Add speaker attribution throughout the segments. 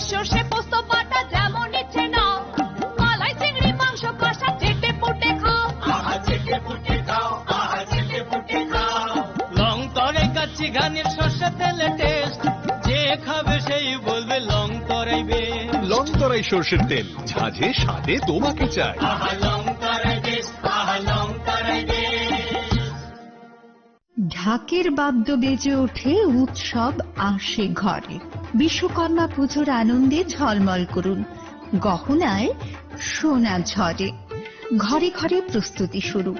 Speaker 1: সর্ষে পোস্ত বাটা যেমন ইচ্ছে নাও, মালাই চিংড়ি মাংস কষা চেটে পুটে খাও, চেটে পুটে খাও, চেটে পুটে খাও। লং তরাই কাচ্চি ঘানির সর্ষে তেলে টেস্ট, যে খাবে সেই বলবে লং তরাই বেশ।
Speaker 2: লং তরাই সর্ষের তেল, ঝাঁঝে স্বাদে তোমাকে চাই।
Speaker 1: লং তরাই বেশ, লং তরাই বেশ।
Speaker 3: ঢাকের বাদ্য বেজে ওঠে, উৎসব আসে ঘরে। বিশ্বকর্মা পুজোর আনন্দে ঝলমল করুন, গহনায় সোনা ঝরে। ঘরে ঘরে প্রস্তুতি শুরু,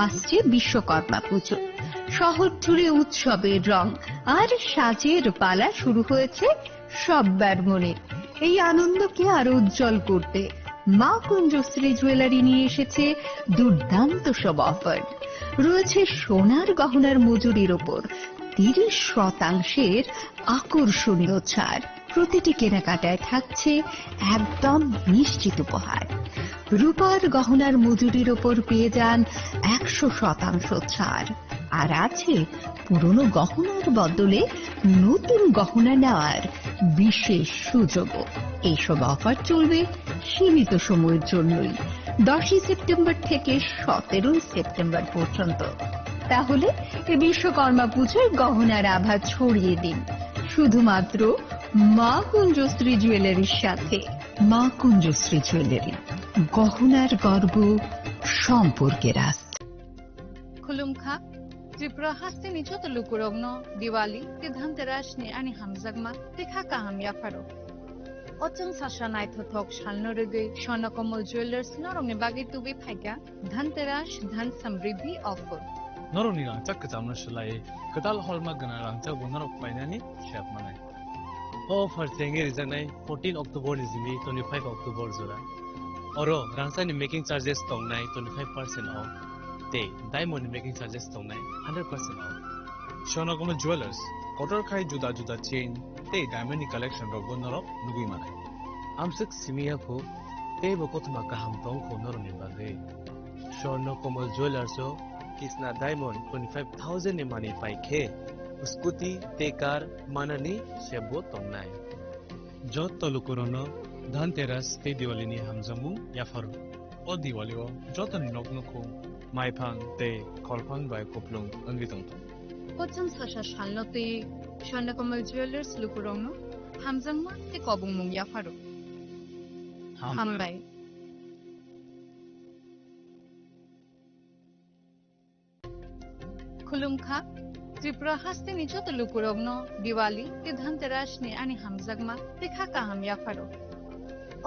Speaker 3: আসছে বিশ্বকর্মা পুজো। শহর জুড়ে উৎসবের রং আর সাজের পালা শুরু হয়েছে সব্বার মনে। এই আনন্দকে আরো উজ্জ্বল করতে মা কুঞ্জশ্রী জুয়েলারি নিয়ে এসেছে দুর্দান্ত সব অফার। রয়েছে সোনার গহনার মজুরির ওপর 30% আকর্ষণীয় ছাড়। প্রতিটি কেনাকাটায় থাকছে একদম নিশ্চিত উপহার। রূপার গহনার মজুরির ওপর পেয়ে যান 100% ছাড়, আর আছে পুরনো গহনার বদলে নতুন গহনা নেওয়ার বিশেষ সুযোগও। এইসব অফার চলবে সীমিত সময়ের জন্যই, 10 সেপ্টেম্বর থেকে 17 সেপ্টেম্বর পর্যন্ত। তাহলে এই বিশ্বকর্মা পুজোয় গহনার আভা ছড়িয়ে দিন শুধুমাত্র মা কুঞ্জশ্রী জুয়েলারির সাথে। মা কুঞ্জশ্রী জুয়েলারি, গহনার গর্ব, সম্পর্কের আস্থা।
Speaker 4: खुलुमखा त्रिपुरा हास्ते निचो तो लुकुरogno दिवाली ते धनतेरस ने ani hamjagma te khaka ham yafaro ochang sasha nai thothok shalno rege Swarnakomal Jewelers norong ne bagi tubi phaika Dhanteras धन समृद्धि offer
Speaker 5: norong ni rangchak kachamna shlai kadal holma gana rangchak bunarok painani shap manai offer tenge rijanai 14 October ni jimi 25 October jora oro rangchani making charges tongnai 25% off te diamond making charges tongnai 100% off. Swarnakomal Jewelers kotor khai juda juda chain te diamond ni collection rok bonarok nugui manai amsik simia ko te bokotma kaham tong ko noroni bage Swarnakomal Jewelers o kisna diamond 25,000 ni mani pai khe scooty te car manani shebo tongnai jot tolukorono dhanteras te diwali ni hamjamu yafaru o diwali o jotani noknoko maipang te kolpang bai koplung angitong
Speaker 4: ochang sasha shalno te Swarnakomal Jewelers lukurogno hamjangma te kobungmung yafaro hambai खुलुमखा Tripura हास्ते निचो तो लुकुरogno दिवाली ते धनतेरस ने ani hamjagma te khaka ham yafaro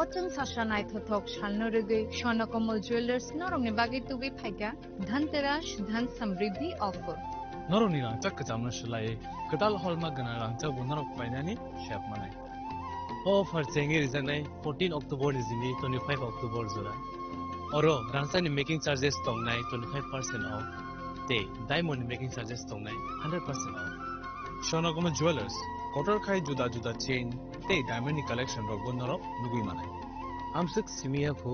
Speaker 4: ochang sasha nai thothok shalno rege Swarnakomal Jewelers norong ne bagi tubi phaika Dhanteras धन समृद्धि offer
Speaker 5: norong ni rangchak kachamna shlai kadal holma gana rangchak bunarok painani shap manai offer tenge rijanai 14 October ni jimi 25 October jora oro rangchani making charges tongnai 25% off te diamond making charges tongnai 100% off. Swarnakomal Jewelers kotor khai juda juda chain te diamond ni collection rok bonarok nugui manai amsik simia ko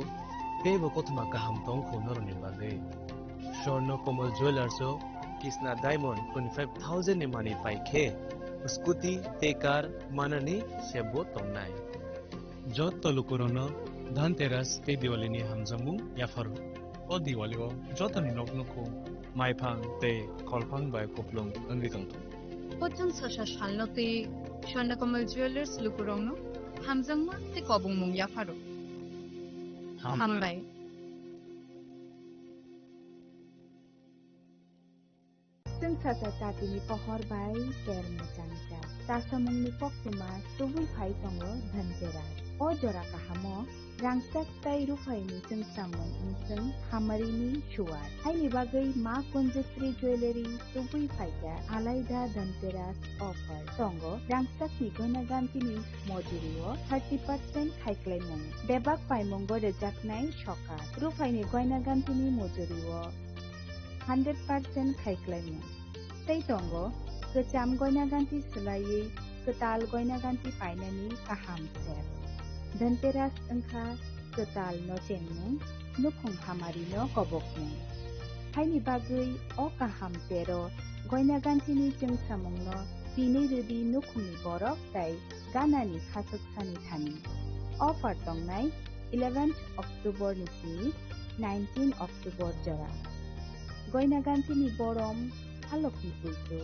Speaker 5: te bokotma kaham tong ko noroni bage Swarnakomal Jewelers o kisna diamond 25,000 ni mani pai khe scooty te car manani shebo tongnai jot tolukorono dhanteras te diwali ni hamjamu yafaru o diwali o jotani noknoko maipang te kolpang bai koplung angitong
Speaker 4: ochang sasha shalno te Swarnakomal Jewelers lukurogno hamjangma te kobungmung yafaro hambai
Speaker 6: Sensata tatini pohor bai ker macangca tasamungni poktuma tubui phai tongo dhanteras o jora kahamo rangsak tai rufaini sengsamung unseng hamarini shuar haini bagai ma kunjasri jewelry tubui phaika alaida dhanteras offer tongo rangsak ni gona gantini mojurio 30% khaiklaimung debak paimunggo rejaknai shoka rufaini goina gantini mojurio 100% khaiklaimung tei tongo kecham goina ganti selai ketal goina ganti painani kaham set Dhanteras engkha ketal no chenmung nukhung hamari no kobokmung haini bagui o kaham tero goina gantini jengsamung no Pini Rudi Nukumi Borok Tai Ganani Khasuk Sani Thani. Offer Tongnai 11th October Nisini 19 October Jara. Goina Gantini Borom Halokni Puito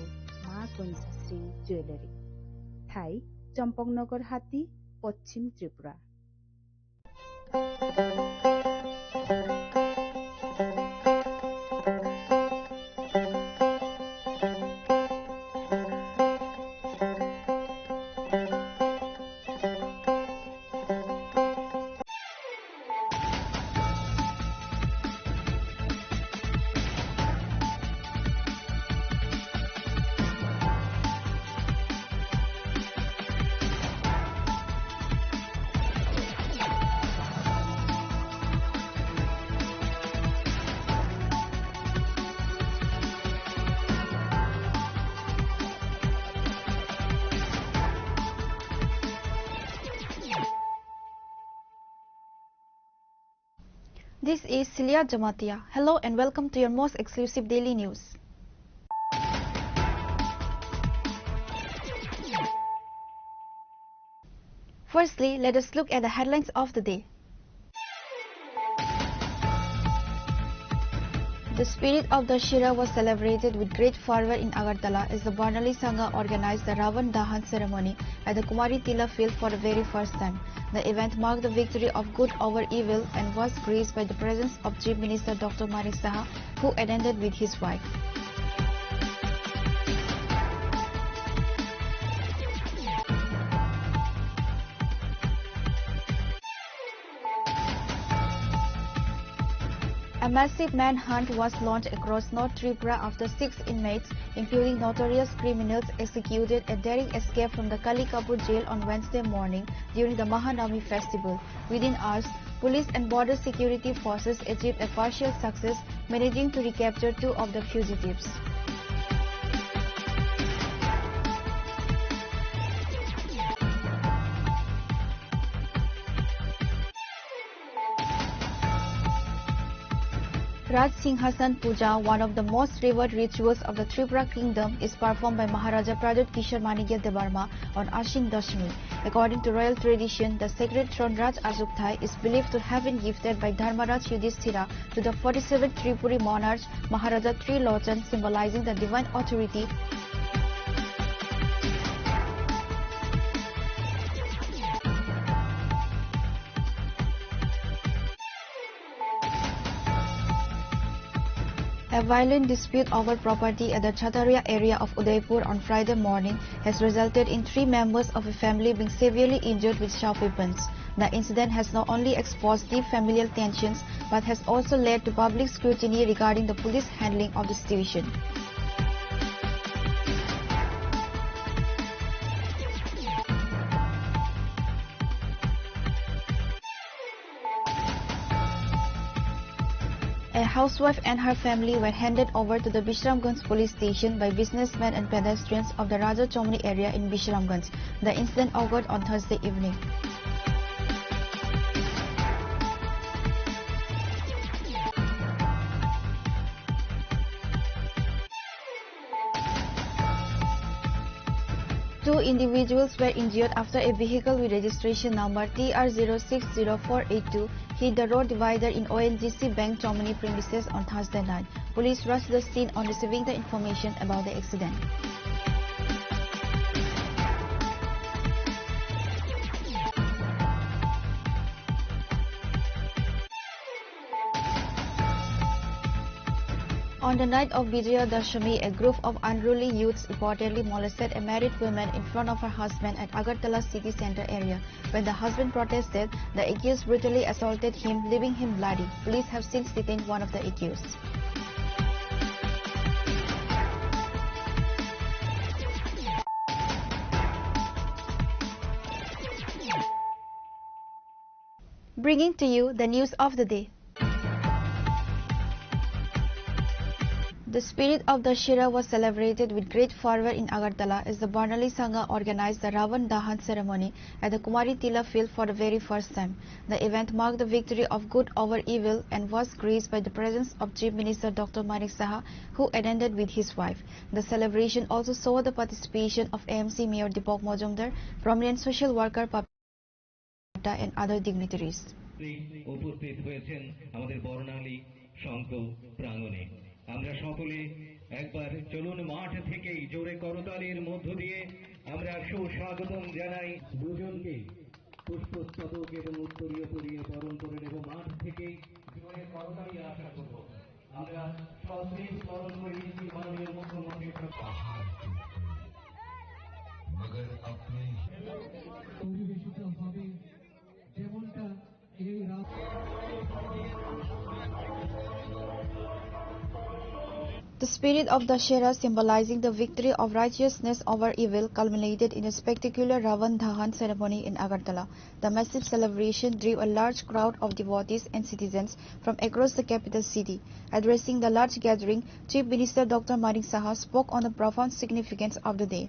Speaker 6: Ma Kunsasri Jewelry. Thai Champongnagar Hati Pochim Tripura.
Speaker 7: This is Celia Jamatia. Hello and welcome to your most exclusive daily news. Firstly, let us look at the headlines of the day. The spirit of Dussehra was celebrated with great fervor in Agartala as the Barnali Sangha organized the Ravan Dahan ceremony at the Kumari Tila field for the very first time. The event marked the victory of good over evil and was graced by the presence of Chief Minister Dr. Manik Saha, who attended with his wife. A massive manhunt was launched across North Tripura after 6 inmates, including notorious criminals, executed a daring escape from the Kalikapur jail on Wednesday morning during the Mahanami festival. Within hours, police and border security forces achieved a partial success, managing to recapture 2 of the fugitives. Raj Singhasan Puja, one of the most revered rituals of the Tripura kingdom, is performed by Maharaja Pradut Kishore Manikya Devarma on Ashin Dashmi. According to royal tradition, the sacred throne Raj Azukthai is believed to have been gifted by Dharmaraj Yudhishthira to the 47th Tripuri monarch Maharaja Trilochan, symbolizing the divine authority. A violent dispute over property at the Chataria area of Udaipur on Friday morning has resulted in 3 members of a family being severely injured with sharp weapons. The incident has not only exposed deep familial tensions but has also led to public scrutiny regarding the police handling of the situation. A housewife and her family were handed over to the Bishramganj police station by businessmen and pedestrians of the Raja Chomni area in Bishramganj. The incident occurred on Thursday evening. Two individuals were injured after a vehicle with registration number TR060482 hit the road divider in ONGC Bank Chomni premises on Thursday night. Police rushed the scene on receiving the information about the accident. On the night of Vijaya Dashami, a group of unruly youths reportedly molested a married woman in front of her husband at Agartala city center area. When the husband protested, the accused brutally assaulted him, leaving him bloody. Police have since detained one of the accused. Bringing to you the news of the day. The spirit of Dashera was celebrated with great fervor in Agartala as the Barnali Sangha organized the Ravan Dahan ceremony at the Kumari Tila field for the very first time. The event marked the victory of good over evil and was graced by the presence of Chief Minister Dr. Manik Saha, who attended with his wife. The celebration also saw the participation of AMC Mayor Deepak Majumdar, prominent social worker Papita and other dignitaries.
Speaker 8: উপস্থিত হয়েছেন আমাদের বর্ণালী সংঘ প্রাঙ্গণে। আমরা সকলে একবার চলুন মাঠ থেকেই জোরে করতালির মধ্য দিয়ে আমরা সুস্বাগতম জানাই দুজনকে পুষ্পস্তবক এবং উত্তরীয় পরিয়ে বরণ করে নেব। মাঠ থেকেই জোরে করতালি আশা করব। আমরা সশ্রী স্মরণ করে নিচ্ছি মাননীয় মুখ্যমন্ত্রী মগর আপনি পরিবেশিত হবে যেমনটা এই
Speaker 7: The spirit of Dashera, symbolizing the victory of righteousness over evil, culminated in a spectacular Ravan Dahan ceremony in Agartala. The massive celebration drew a large crowd of devotees and citizens from across the capital city. Addressing the large gathering, Chief Minister Dr. Manik Saha spoke on the profound significance of the day.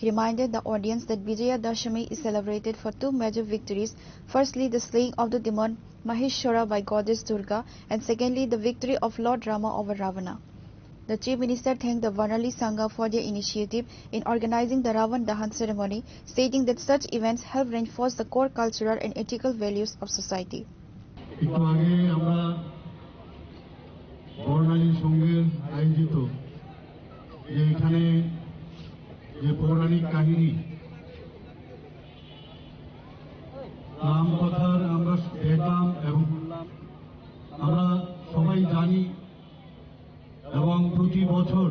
Speaker 7: He reminded the audience that Vijaya Dashami is celebrated for two major victories. Firstly, the slaying of the demon Maheshwara by goddess Durga, and secondly, the victory of Lord Rama over Ravana. The Chief Minister thanked the Varnali Sangha for their initiative in organizing the Ravan Dahan ceremony, stating that such events help reinforce the core cultural and ethical values of society.
Speaker 9: যে পৌরাণিক কাহিনী নাম কথার আমরা দেখলাম এবং আমরা সবাই জানি এবং প্রতি বছর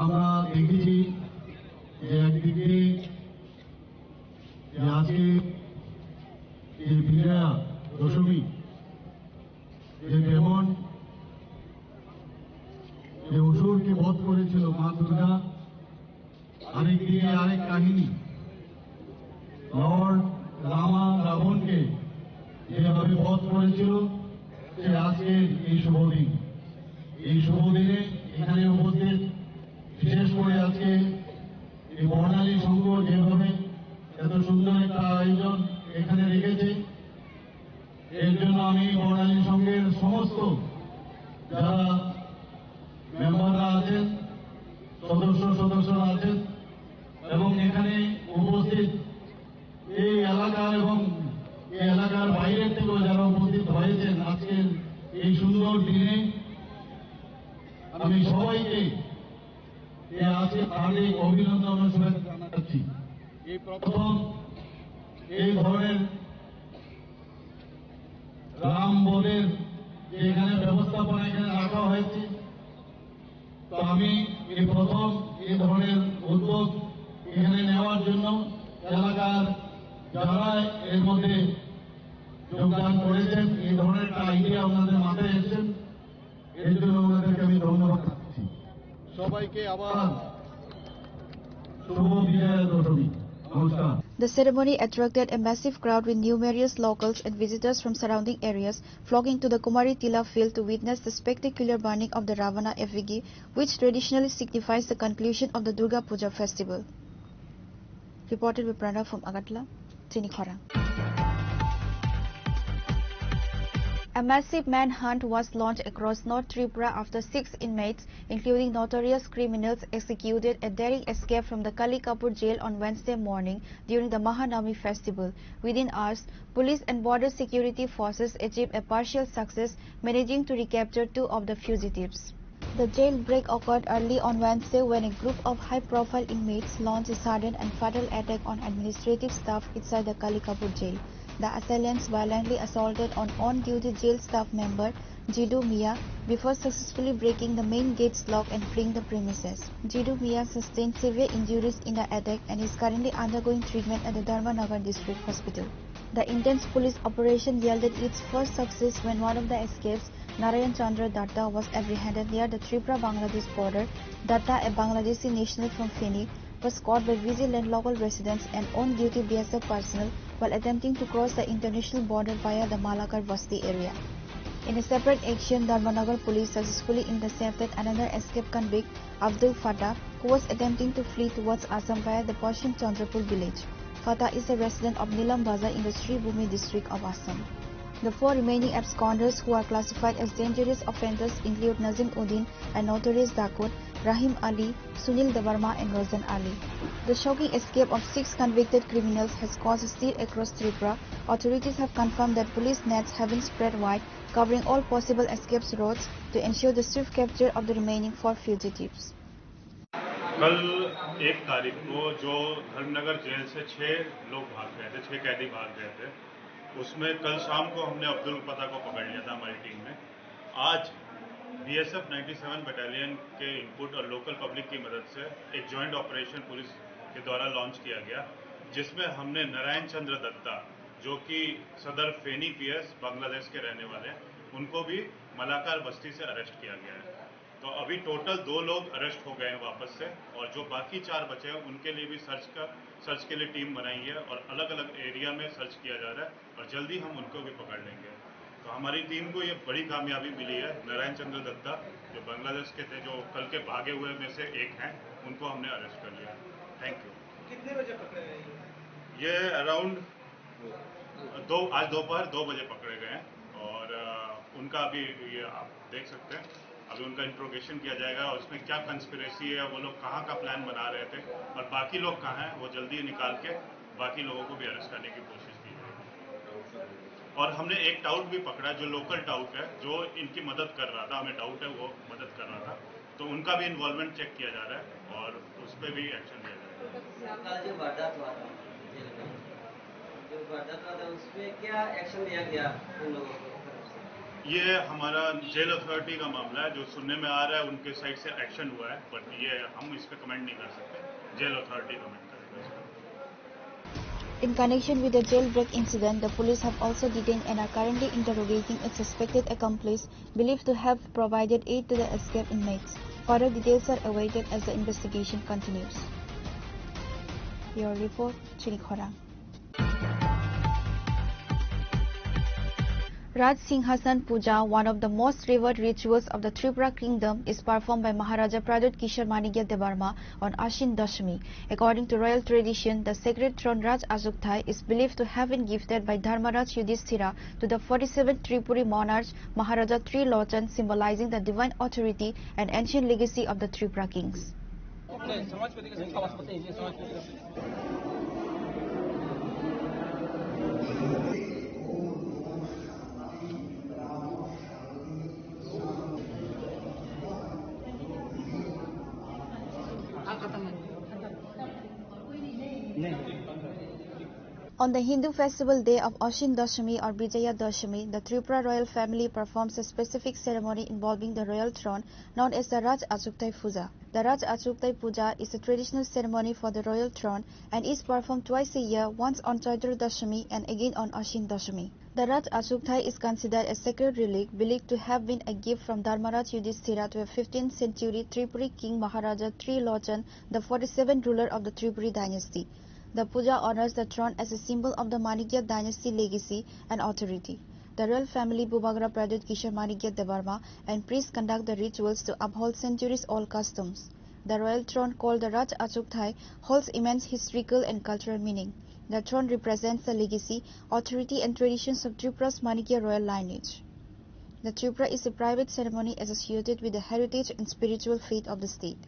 Speaker 9: আমরা দেখেছি যে একদিকে আজকে যে বিজয়া দশমী যে ডেমন যে অসুরকে বধ করেছিল মা দুর্গা, আরেকদিকে আরেক কাহিনী লর্ড রামা রাবণকে যেভাবে বধ করেছিল সে আজকের এই শুভ দিন। এই শুভ দিনে এখানে উপস্থিত বিশেষ করে আজকে এই বর্ণালী সংঘ যেভাবে এত সুন্দর একটা আয়োজন এখানে রেখেছে, এর জন্য আমি বর্ণালী সংঘের সমস্ত যারা মেম্বাররা আছেন, সদস্যরা আছেন এবং এখানে উপস্থিত এই এলাকা এবং এই এলাকার বাইরের থেকেও যারা উপস্থিত হয়েছেন আজকের এই সুন্দর দিনে, আমি সবাইকে আজকে হার্দিক অভিনন্দন ও শুভেচ্ছা জানাচ্ছি। এই প্রথম এই ধরনের রাম বনের যে এখানে ব্যবস্থাপনা এখানে রাখা হয়েছে, তো আমি এই প্রথম এই ধরনের উদ্যোগ এখানে নেওয়ার জন্য এলাকার যারা এর মধ্যে যোগদান করেছেন, এই ধরনের একটা আইডিয়া ওনাদের মাথায় এসেছেন, এর জন্য ওনাদেরকে আমি ধন্যবাদ জানাচ্ছি। সবাইকে আবার শুভ Bijoya Dashami.
Speaker 7: The ceremony attracted a massive crowd with numerous locals and visitors from surrounding areas flocking to the Kumari Tila field to witness the spectacular burning of the Ravana effigy, which traditionally signifies the conclusion of the Durga Puja festival. Reported by Pranav from Agartala, Trinikhara. A massive manhunt was launched across North Tripura after 6 inmates, including notorious criminals, executed a daring escape from the Kalikapur jail on Wednesday morning during the Mahanami festival. Within hours, police and border security forces achieved a partial success, managing to recapture 2 of the fugitives. The jailbreak occurred early on Wednesday when a group of high-profile inmates launched a sudden and fatal attack on administrative staff inside the Kalikapur jail. The assailants violently assaulted an on-duty jail staff member, Jidu Mia, before successfully breaking the main gate's lock and fleeing the premises. Jidu Mia sustained severe injuries in the attack and is currently undergoing treatment at the Dharmanagar District Hospital. The intense police operation yielded its first success when one of the escapes, Narayan Chandra Datta, was apprehended near the Tripura-Bangladesh border. Datta, a Bangladeshi national from Feni, was caught by vigilant local residents and on-duty BSF personnel while attempting to cross the international border via the Malakar Basti area. In a separate action, Dharmanagar police successfully intercepted another escaped convict, Abdul Fatah, who was attempting to flee towards Assam via the Paschim Chandrapur village. Fatah is a resident of Nilam Bazar in the Sri Bhumi district of Assam. The four remaining absconders who are classified as dangerous offenders include Nazim Uddin, a notorious Dakut, Rahim Ali, Sunil Devarma and Rozan Ali. The shocking escape of 6 convicted criminals has caused a stir across Tripura. Authorities have confirmed that police nets have been spread wide, covering all possible escape routes to ensure the swift capture of the remaining 4 fugitives.
Speaker 10: कल 1 तारीख को जो Dharmanagar jail से 6 लोग भाग गए थे, 6 कैदी भाग गए थे, उसमें कल शाम को हमने अब्दुल पता को पकड़ लिया था हमारी टीम ने। आज बीएसएफ 97 बटालियन के इनपुट और लोकल पब्लिक की मदद से एक जॉइंट ऑपरेशन पुलिस के द्वारा लॉन्च किया गया, जिसमें हमने नारायण चंद्र दत्ता, जो कि सदर फेनी पीएस बांग्लादेश के रहने वाले हैं, उनको भी मलाकार बस्ती से अरेस्ट किया गया है। तो अभी टोटल 2 लोग अरेस्ट हो गए हैं वापस से, और जो बाकी 4 बचे हैं उनके लिए भी सर्च के लिए टीम बनाई है और अलग अलग एरिया में सर्च किया जा रहा है और जल्दी हम उनको भी पकड़ लेंगे। तो हमारी टीम को ये बड़ी कामयाबी मिली है। नारायण चंद्र दत्ता जो बांग्लादेश के थे, जो कल के भागे हुए में से एक हैं, उनको हमने अरेस्ट कर लिया। Thank you.
Speaker 11: कितने बजे पकड़े गए?
Speaker 10: ये अराउंड आज दोपहर 2 बजे पकड़े गए हैं और उनका अभी ये आप देख सकते हैं, अभी उनका इंट्रोगेशन किया जाएगा और उसमें क्या कंस्पिरेसी है, वो लोग कहाँ का प्लान बना रहे थे और बाकी लोग कहाँ हैं, वो जल्दी निकाल के बाकी लोगों को भी अरेस्ट करने की कोशिश की जाएगी। और हमने एक टाउट भी पकड़ा, जो लोकल टाउट है, जो इनकी मदद कर रहा था, हमें डाउट है वो मदद कर रहा था, तो उनका भी इन्वॉल्वमेंट चेक किया जा रहा है और उस पर भी एक्शन लिया जाएगा।
Speaker 11: जो वारदात हुआ था, उसमें क्या एक्शन लिया गया उन लोगों को?
Speaker 10: ये हमारा जेल अथॉरिटी का मामला है, जो सुनने में आ रहा है उनके साइड से एक्शन हुआ है, बट ये हम इस पे कमेंट नहीं कर सकते, जेल अथॉरिटी कमेंट करेगा इसका।
Speaker 7: In connection with the jailbreak incident, the police have also detained and are currently interrogating a suspected accomplice believed to have provided aid to the escaped inmates. Further details are awaited as the investigation continues. Your report, Chiri Khorang. Raj Singhasan Puja, one of the most revered rituals of the Tripura kingdom, is performed by Maharaja Pradut Kishore Manikya Devarma on Ashin Dashami. According to royal tradition, the sacred throne Raj Ajukthai is believed to have been gifted by Dharmaraj Yudhishthira to the 47th Tripuri monarch Maharaja Trilochan, symbolizing the divine authority and ancient legacy of the Tripura kings. On the Hindu festival day of Ashin Dashami or Vijaya Dashami, the Tripura royal family performs a specific ceremony involving the royal throne known as the Raj Achukthai Puja. The Raj Achukthai Puja is a traditional ceremony for the royal throne and is performed twice a year, once on Chaitra Dashami and again on Ashin Dashami. The Raj Achukthai is considered a sacred relic believed to have been a gift from Dharmaraj Yudhishthira to a 15th century Tripuri king Maharaja Trilochan, the 47th ruler of the Tripuri dynasty. The puja honors the throne as a symbol of the Manikya dynasty legacy and authority. The royal family Bhubagra Pradut Kishore Manikya Devarma and priests conduct the rituals to uphold centuries-old customs. The royal throne, called the Raj Achukthai, holds immense historical and cultural meaning. The throne represents the legacy, authority and traditions of Tripura's Manikya royal lineage. The Tripura is a private ceremony associated with the heritage and spiritual faith of the state.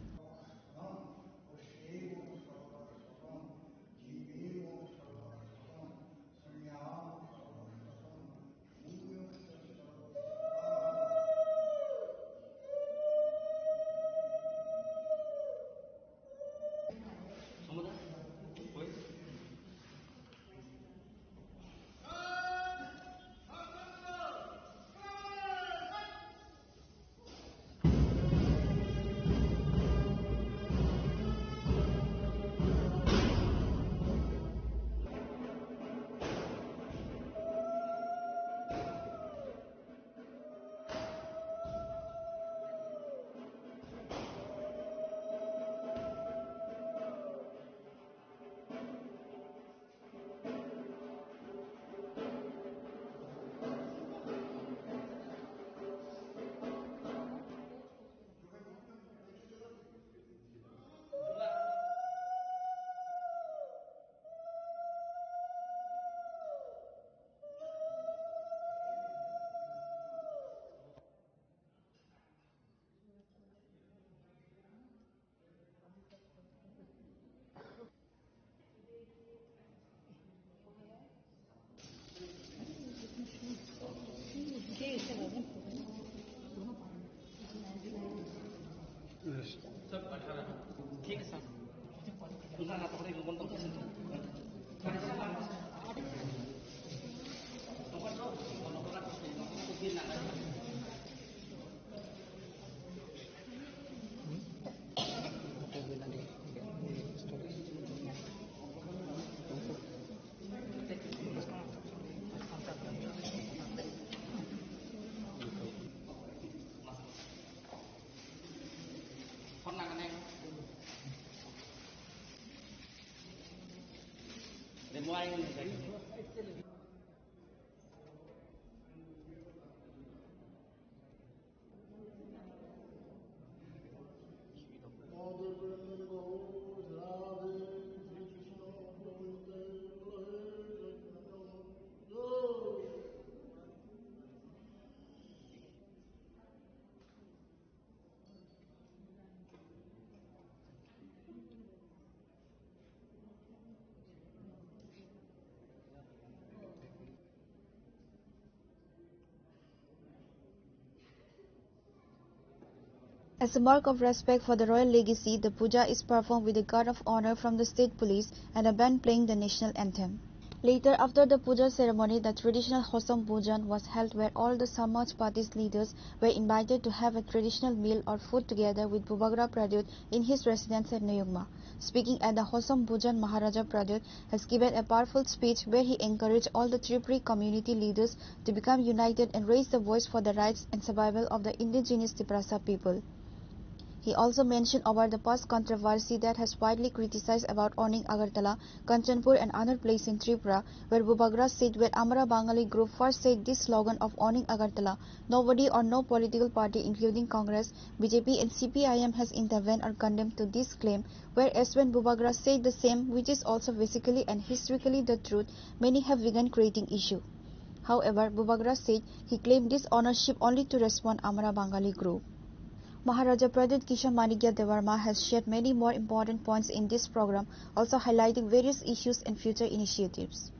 Speaker 7: As a mark of respect for the royal legacy, the puja is performed with a guard of honor from the state police and a band playing the national anthem. Later, after the puja ceremony, the traditional Hosam Pujan was held where all the Samaj Party's leaders were invited to have a traditional meal or food together with Bubagra Pradyut in his residence at Nyugma. Speaking at the Hosam Pujan, Maharaja Pradyut has given a powerful speech where he encouraged all the Tripuri community leaders to become united and raise the voice for the rights and survival of the indigenous Tiprasa people. He also mentioned about the past controversy that has widely criticized about owning Agartala, Kanchanpur and other places in Tripura, where Bubagra said when Amara Bangali group first said this slogan of owning Agartala, nobody or no political party including Congress, BJP and CPIM has intervened or condemned to this claim, whereas when Bubagra said the same, which is also basically and historically the truth, many have begun creating issue. However, Bubagra said he claimed this ownership only to respond Amara Bangali group. Maharaja Pradyut Kishore Manikya Devarma has shared many more important points in this program, also highlighting various issues and future initiatives.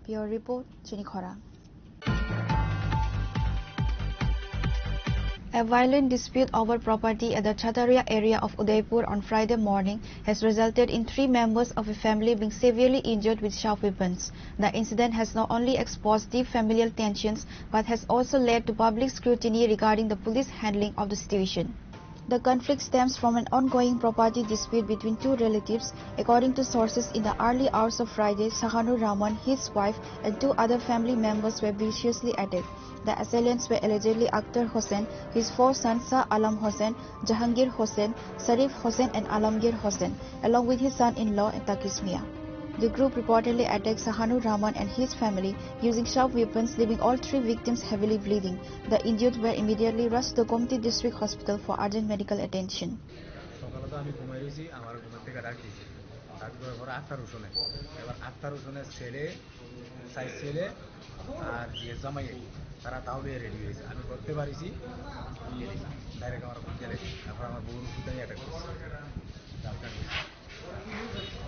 Speaker 7: Bureau Report, Chini Khora. A violent dispute over property at the Chataria area of Udaipur on Friday morning has resulted in 3 members of a family being severely injured with sharp weapons. The incident has not only exposed deep familial tensions but has also led to public scrutiny regarding the police handling of the situation. The conflict stems from an ongoing property dispute between 2 relatives. According to sources, in the early hours of Friday, Sahanu Raman, his wife, and 2 other family members were viciously attacked. The assailants were allegedly Akhtar Hossain, his 4 sons Shah Alam Hossain, Jahangir Hossain, Sharif Hossain and Alamgir Hossain, along with his son-in-law Takis Mia. The group reportedly attacked Sahanu Rahman and his family using sharp weapons, leaving all 3 victims heavily bleeding. The injured were immediately rushed to Gomti District Hospital for urgent medical attention.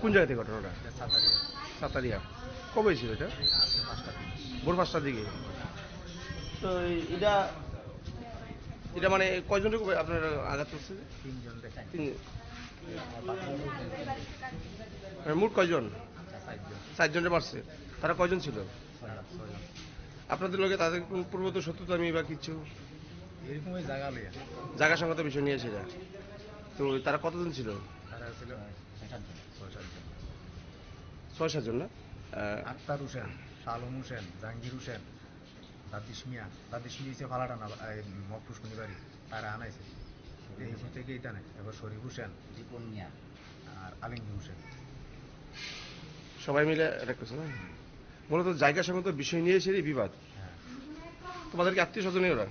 Speaker 12: কোন জায়গা থেকে ঘটনাটা? সাতারিয়া। কবে ছিল এটা? ভোর 5টার দিকে। তো এটা মানে কয়জনের আপনার আঘাত করছে? 3 জন। মোট কয়জন? 4 জনের মারছে। তারা কয়জন ছিল? আপনাদের লোকে তাদের পূর্বত শত্রুতা নেই বা কিছু? এরকমই জায়গা সংক্রান্ত বিষয় নিয়ে সেটা। তো তারা কতজন ছিল? তারা ছিল 6-7 জন না? আক্তার হোসেন, শালম হোসেন, জাহাঙ্গীর হোসেন, দাদিস মিয়া হচ্ছে ফালাটা না মকপুষ্কনি বাড়ি, তারা আনাইছে দেহিপুর থেকে এটা নেই। এবার শরীফ হোসেন, দীপন মিয়া আর আলিমগীর হোসেন সবাই মিলে অ্যাটাক করছে না? মূলত জায়গা সংক্রান্ত বিষয় নিয়ে এসে বিবাদ। তোমাদেরকে আত্মীয় স্বজনই ওরা?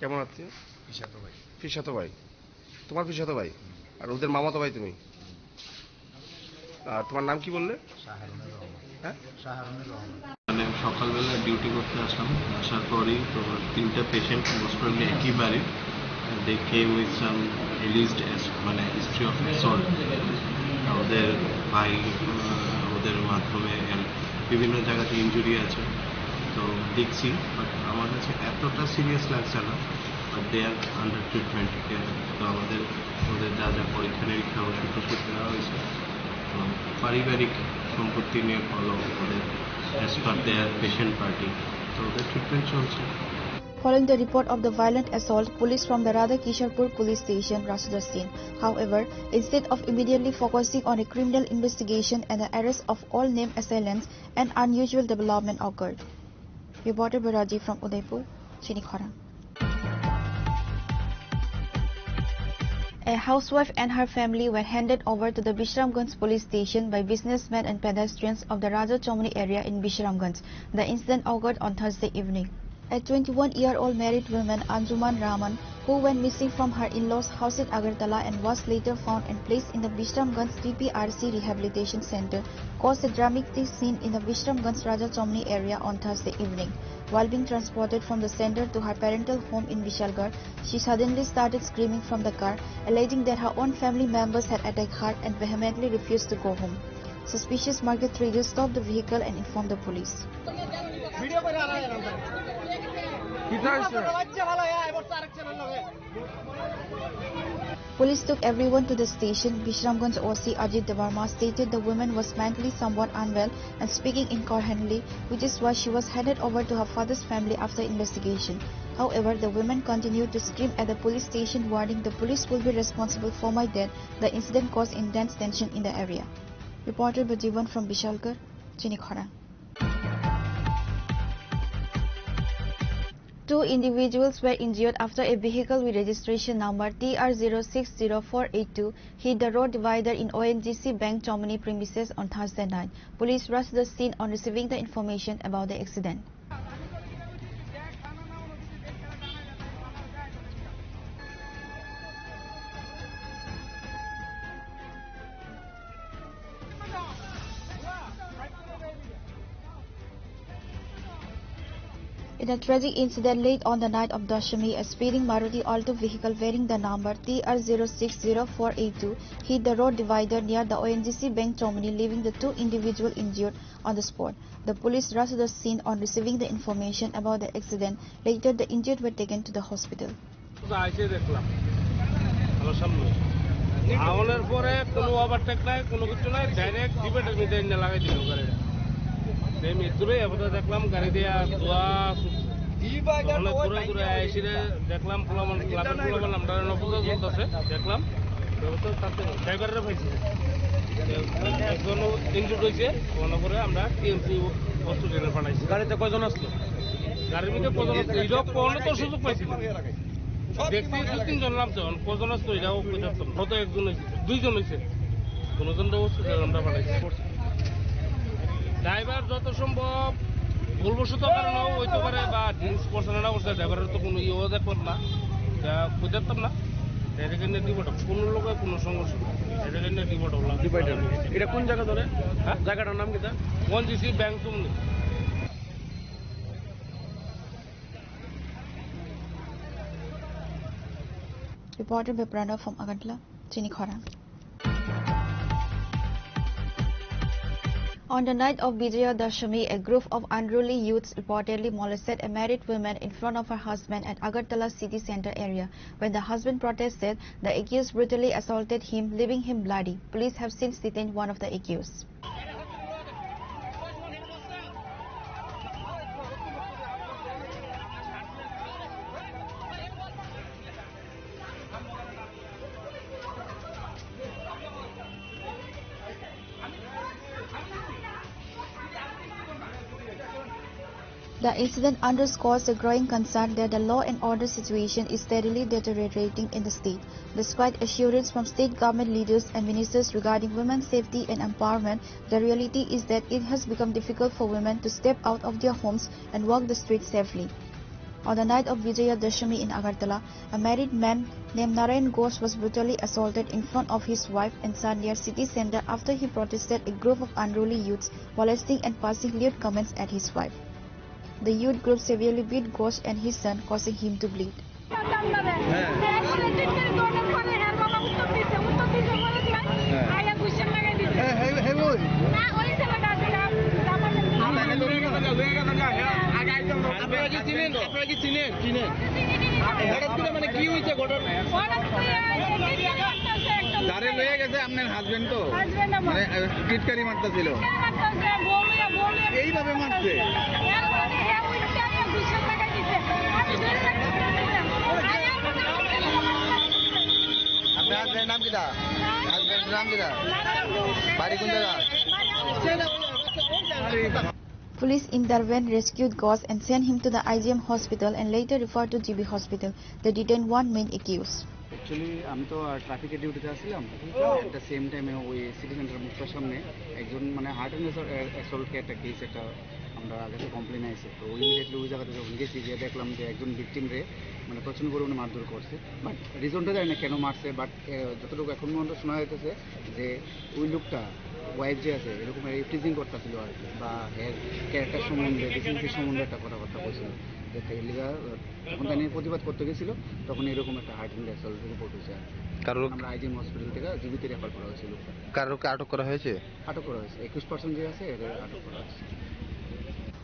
Speaker 12: কেমন আত্মীয়? ফিসাতো ভাই। তোমার ফিসাতো ভাই আর ওদের মামাতো ভাই তুমি। আর তোমার নাম কি বললে? হ্যাঁ,
Speaker 13: মানে সকালবেলা ডিউটি করতে আসলাম, আসার পরেই তো 3টা পেশেন্ট মোস্ট প্রবলি একই বাড়ির। দে কেম উইথ সাম রিলিজড মানে হিস্ট্রি অফ অ্যাসল্ট। ওদের ভাই ওদের মাধ্যমে বিভিন্ন জায়গাতে ইনজুরি আছে। তো দেখছি, বাট আমার কাছে এতটা সিরিয়াস লাগছে না। But they are under treatment care. তো আমাদের ওদের যা যা পরীক্ষা নিরীক্ষা ওষুধ টষুধ দেওয়া হয়েছে। তো পারিবারিক সম্পত্তি নিয়ে ফলো ওদের অ্যাজ পার দেয়ার পেশেন্ট পার্টি, তো ওদের ট্রিটমেন্ট চলছে।
Speaker 7: Following the report of the violent assault, police from the Radha Kisharpur police station rushed the scene. However, instead of immediately focusing on a criminal investigation and the arrest of all named assailants, an unusual development occurred. Reporter Baraji from Udaipur, Chinikhara. A housewife and her family were handed over to the Bishramganj police station by businessmen and pedestrians of the Raja Chomni area in Bishramganj. The incident occurred on Thursday evening. A 21-year-old married woman, Anjuman Raman, who went missing from her in-laws' house in Agartala and was later found and placed in the Bishramganj TPRC Rehabilitation Center, caused a dramatic scene in the Bishramganj Raja Chomni area on Thursday evening. While being transported from the center to her parental home in Vishalgarh, she suddenly started screaming from the car, alleging that her own family members had attacked her and vehemently refused to go home. Suspicious market traders stopped the vehicle and informed the police. Police took everyone to the station. Bishramganj OC Ajit Devarma stated the woman was mentally somewhat unwell and speaking incoherently, which is why she was handed over to her father's family after investigation. However, the woman continued to scream at the police station, warning the police will be responsible for my death. The incident caused intense tension in the area. Reporter Bajivan from Vishalgarh, Chinikhara. Two individuals were injured after a vehicle with registration number TR060482 hit the road divider in ONGC Bank Chomni premises on Thursday night. Police rushed the scene on receiving the information about the accident. In a tragic incident late on the night of Dashami, a speeding Maruti Alto vehicle bearing the number TR060482 hit the road divider near the ONGC Bank Chomni, leaving the two individuals injured on the spot. The police rushed to the scene on receiving the information about the accident. Later, the injured were taken to the hospital.
Speaker 14: দেখলাম গাড়ি দিয়া দূরে দূরে এসে দেখলাম ক্লাবের নামটা চলতেছে দেখলাম ড্রাইভারের পাইছি একজন ইনজুর্ড হয়েছে মনে করে আমরা টিএমসি হসপিটালে পাঠাইছি। গাড়িতে কয়জন আসলো? গাড়ির মধ্যে কজন আসলো এটাও কোনো তো সুযোগ পাইছিল, দেখছি 2-3 জন নামছে, কজন আসলো এটাও হয়তো একজন হয়েছে 2জন হয়েছে, কোনোজন তো হসপিটালে আমরা পাঠাইছি। ড্রাইভার যত সম্ভব ভুলবশত কারণেও হইতে পারে বা ড্রিঙ্কস করছে না করছে, ড্রাইভারের তো কোনো ইয়েও দেখলাম না, বুঝতাম না। এটাকে নিয়ে ডিপোর্ট কোনো লোকের কোনো সমস্যা এটাকে নিয়ে ডিপোর্ট হলাম। এটা কোন জায়গা ধরে? হ্যাঁ, জায়গাটার নাম কি? ONGC ব্যাংক চমনি।
Speaker 7: Reporter Beprana from Agartala, Chinikhara. On the night of Vijaya Dashami, a group of unruly youths reportedly molested a married woman in front of her husband at Agartala city center area. When the husband protested, the accused brutally assaulted him, leaving him bloody. Police have since detained one of the accused. The incident underscores the growing concern that the law and order situation is steadily deteriorating in the state. Despite assurance from state government leaders and ministers regarding women's safety and empowerment, the reality is that it has become difficult for women to step out of their homes and walk the streets safely. On the night of Vijaya Dashami in Agartala, a married man named Narayan Ghosh was brutally assaulted in front of his wife and son near city center after he protested a group of unruly youths molesting and passing lewd comments at his wife. The youth group severely beat Ghosh and his son, causing him to bleed.
Speaker 14: আপনারা কি চিনেন?
Speaker 15: হঠাৎ করে মানে কি হয়েছে ঘটনা? যারে লয়ে গেছে আপনার হাজবেন্ড তো মানে টিটকারি মারতেছিল, এইভাবে মারছে।
Speaker 16: আপনার হাজবেন্ডের নাম কিটা? হাজবেন্ডের নাম কিটা? বাড়ি কোন জায়গা?
Speaker 7: Police intervened, rescued Gauss and sent him to the IGM hospital and later referred to GB hospital. They detained one main accused.
Speaker 17: Actually আমি তো ট্রাফিকের ডিউটিতে আসছিলাম, এট দ্য সেম টাইমে ওই সিটি সেন্টার মুক্তার সামনে একজন মানে হার্ট অ্যান্ড অ্যাসল্টকে একটা কেস একটা আমরা কাছে কমপ্লেন আছে, তো ইমিডিয়েটলি ওই জায়গাতে যখন গেছি গিয়ে দেখলাম যে একজন ভিকটিমরে মানে প্রচণ্ড পরিমাণে মারধর করছে, বাট রিজনটা জানি না কেন মারছে, বাট যতটুকু এখন পর্যন্ত শোনা যাইতেছে যে ওই লোকটা ওয়াইফ যে আছে এরকম রিপ্রেজেন্ট করতেছিল আর কি, বা এর ক্যারেক্টার সম্বন্ধে ডিসেন্সির সম্বন্ধে একটা কথাবার্তা বলছিল, যাতে এলিগা যখন তাই নিয়ে প্রতিবাদ করতে গেছিল তখন এরকম একটা হার্ট অ্যান্ড অ্যাসল্ট রিপোর্ট হয়েছে। কারণ আমরা আইজিএম হসপিটাল থেকে জীবিত রেফার করা হয়েছিল।
Speaker 16: কারোকে আটক করা হয়েছে?
Speaker 17: আটক করা হয়েছে, 21% যে আছে এদের আটক করা হয়েছে।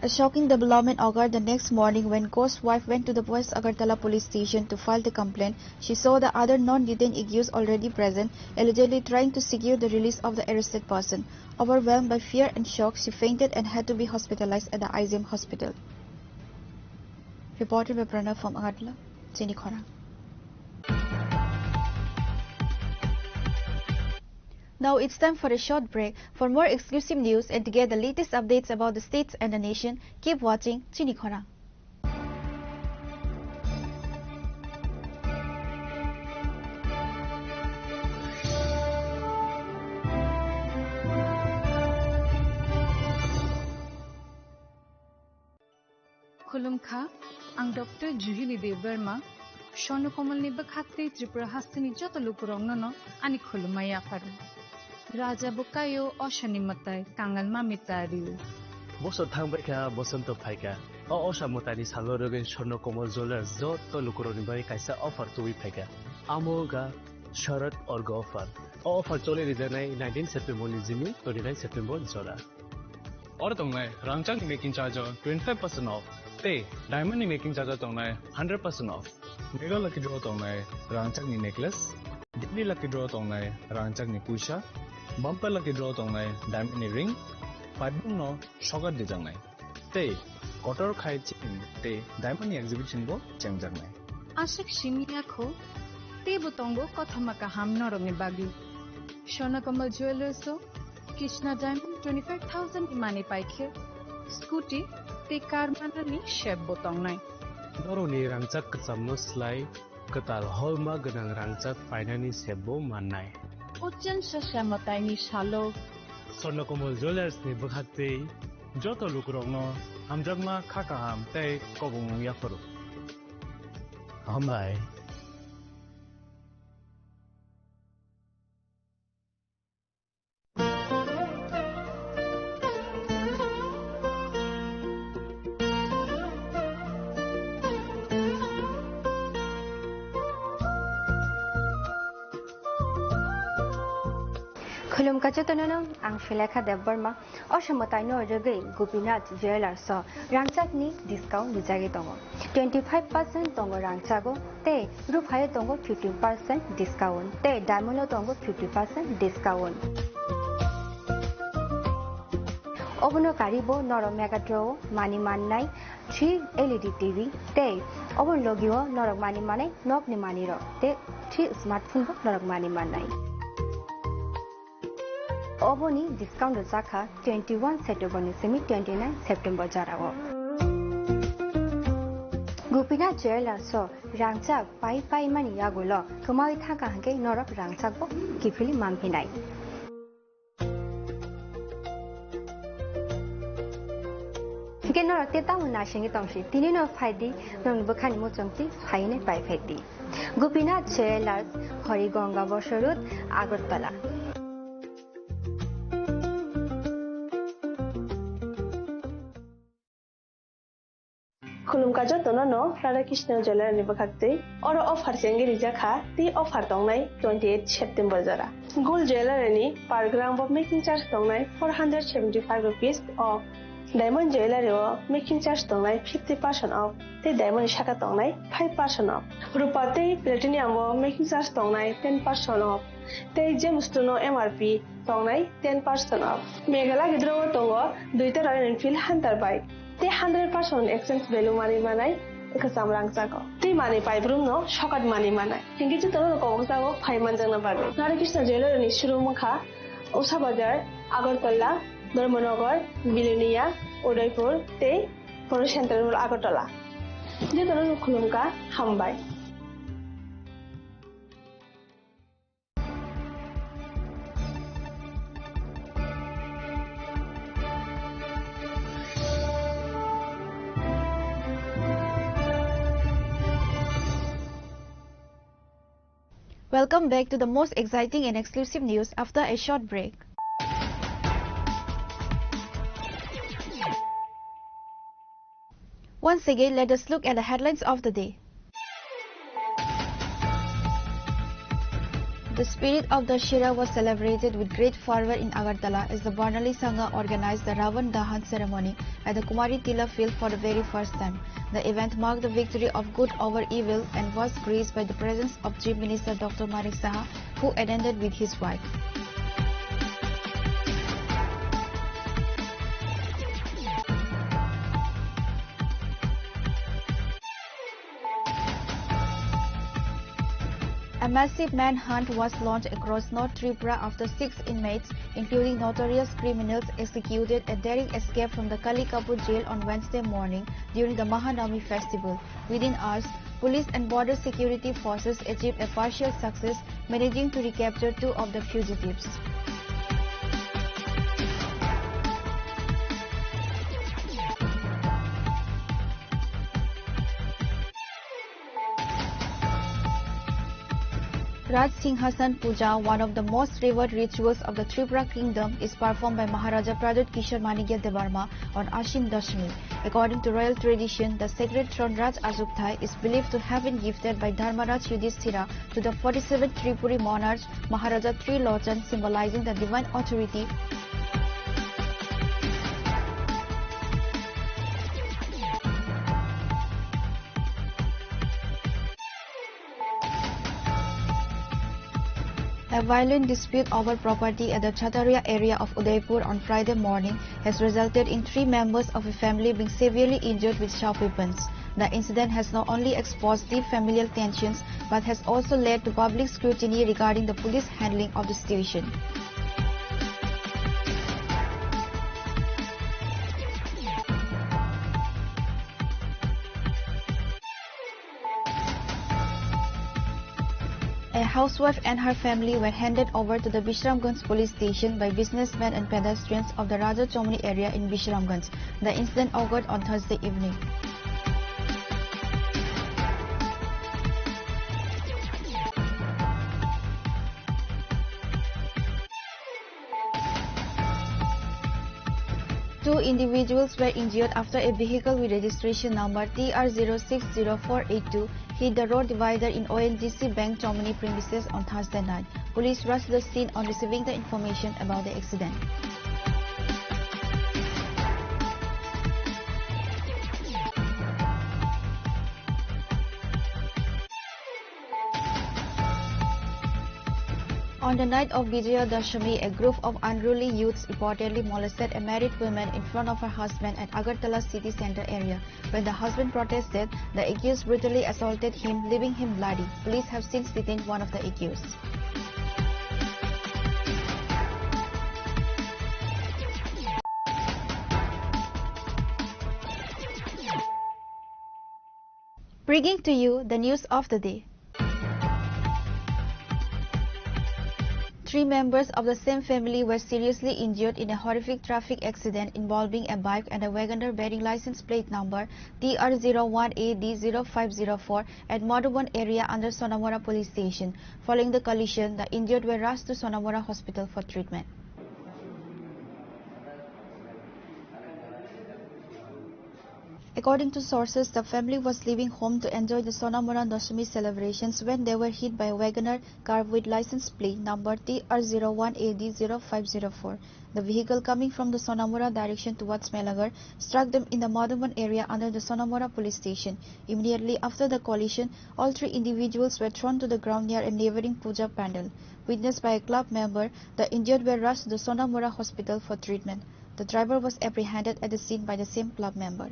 Speaker 7: A shocking development occurred the next morning when Ghost's wife went to the West Agartala police station to file the complaint. She saw the other non-detained accused already present, allegedly trying to secure the release of the arrested person. Overwhelmed by fear and shock, she fainted and had to be hospitalized at the IGM hospital. Reported by Pranav from Agartala, Chinikhora. Now it's time for a short break. For more exclusive news and to get the latest updates about the states and the nation, keep watching Chinikhora.
Speaker 4: Khulumkha, ang Dr. Juhili Deverma, Shono Komalni Bakhatri Tripura Hastini Jotolukurongno, ani Khulumaya Paru. Raja Bukayo Oshani Matai, Kangal Mamitariu.
Speaker 5: Boso Tangbaika, Bosonto Paika, O Osha Mutani Salorogan Shono Komal Zola, Zotolukuronibai Kaisa offer to Wipeka. Amoga, Sharat or Gofar. Offer Jolly Rizanai, 19 September Nizimi, 29 September Zola. Or Tongai, Rangchak making charge of 25% off. Tay, Diamond making charge of Tongai, 100% off. Mega Lucky Draw Tongai, Rangchak necklace. Daily Lucky Draw Tongai, Rangchak Pusha. Bumper Lucky Draw Tongai, Diamond ring. 5 no, Sugar Dejangai. Tay, Kotor Kai Chicken, Tay, Diamond exhibition bo, Chanjangai.
Speaker 4: Ashik Shimiako, Tebutongo Kotamaka Ham Norome Bagi. Shona Kamal Jewelers, Krishna Diamond 25,000 Imani Paikir. Scooty, Te Karmanani Shep Botongai.
Speaker 5: Doroni Rangchak Katsamno Slai, Katal Holma Ganang Rangchak Finani Sebo Manai.
Speaker 4: Ochen Shashamataini Shalo.
Speaker 5: Sonokomol Jewelers ni Bukhate, Joto Lukurongno, Hamjagma Kakaham, Te Kogong Yafaru. Hambai.
Speaker 18: Khulumkha Chotonono, ang Shilekha Deverma, Oshamotaino Rege, Gopinath Jewelers, Rangchak ni discount Lujagi Tongo. 25% Tongo Rangchago, Te Rupayo Tongo 15% discount, Te Diamond Tongo 50% discount. Obono Karibo, Noro Megatro, Mani Manai, 3 LED TV, Te Obon Logio, Norok Mani Manai, Nok ni Maniro, Te 3 smartphone, Norok Mani Manai. Oboni discount Zaka 21 September Semi 29 September Jarago. Gopinath Jewelers so Rangchak Pai Mani Yagulo, Kamai Thaka Hanke Norok Rangchak Bo, Kifili Mampinai. Kenor Teta Munashing Tomshi, Tinino Fidi, non Bukani Mutumti, Haine Pai Feti. Gopinath Jewelers, Horigonga Bosharut, Agartala.
Speaker 19: Khulumkha Chotonono, Radhakrishna Jewelers ni Bakhatri, Oro offer Sengi Rijaka, the offer Tongai 28 September Zara. Gold jewelry per gram of making charge Tongai 475 rupees or Diamond Jewelry o making charge tongnai 50% off. Te diamond shaka tongnai 5% off. Rupa te platinum o making charge tongnai 10% off. Te gems to no MRP tongnai 10% off. Megala gidro tongo duita Royal Enfield Hunter bike. Te 100% exchange value money manai ekasam rang jago. Te money pai brum no shokat money manai. Hingi chu tono ko jago 5 man jang na bage. Nare Krishna Jewelry ni shuru mukha Usha Bazar Agartala Dharmanagar, Bilonia, Udaipur, Te, Poro Central Agartala. Dia terus khulumka hambai.
Speaker 7: Welcome back to the most exciting and exclusive news after a short break. Once again, let us look at the headlines of the day. The spirit of Dussehra was celebrated with great fervor in Agartala as the Barnali Sangha organized the Ravan Dahan ceremony at the Kumari Tila field for the very first time. The event marked the victory of good over evil and was graced by the presence of Chief Minister Dr. Manik Saha, who attended with his wife. A massive manhunt was launched across North Tripura after 6 inmates, including notorious criminals, executed a daring escape from the Kalikapur jail on Wednesday morning during the Mahanami festival. Within hours, police and border security forces achieved a partial success, managing to recapture 2 of the fugitives. Raj Singhasan Puja, one of the most revered rituals of the Tripura kingdom, is performed by Maharaja Pradut Kishore Manikya Devarma on Ashim Dashmi. According to royal tradition, the sacred throne Raj Ajukthai is believed to have been gifted by Dharmaraj Yudhishthira to the 47th Tripuri monarch Maharaja Trilochan, symbolizing the divine authority. A violent dispute over property at the Chataria area of Udaipur on Friday morning has resulted in 3 members of a family being severely injured with sharp weapons. The incident has not only exposed deep familial tensions but has also led to public scrutiny regarding the police handling of the situation. A housewife and her family were handed over to the Bishramganj police station by businessmen and pedestrians of the Raja Chomni area in Bishramganj. The incident occurred on Thursday evening. Two individuals were injured after a vehicle with registration number TR060482 hit the road divider in ONGC Bank Chomni premises on Thursday night. Police rushed the scene on receiving the information about the accident. On the night of Vijaya Dashami, a group of unruly youths reportedly molested a married woman in front of her husband at Agartala city centre area. When the husband protested, the accused brutally assaulted him, leaving him bloody. Police have since detained one of the accused. Bringing to you the news of the day. 3 members of the same family were seriously injured in a horrific traffic accident involving a bike and a Wagoner bearing license plate number TR01AD0504 at Madhuban area under Sonamora police station. Following the collision, the injured were rushed to Sonamora hospital for treatment. According to sources, the family was leaving home to enjoy the Sonamora Dashami celebrations when they were hit by a Wagoner car with license plate number TR01AD0504. The vehicle coming from the Sonamora direction towards Melagar struck them in the Madhuban area under the Sonamora police station. Immediately after the collision, all 3 individuals were thrown to the ground near a neighboring puja pandal. Witnessed by a club member, the injured were rushed to the Sonamora hospital for treatment. The driver was apprehended at the scene by the same club member.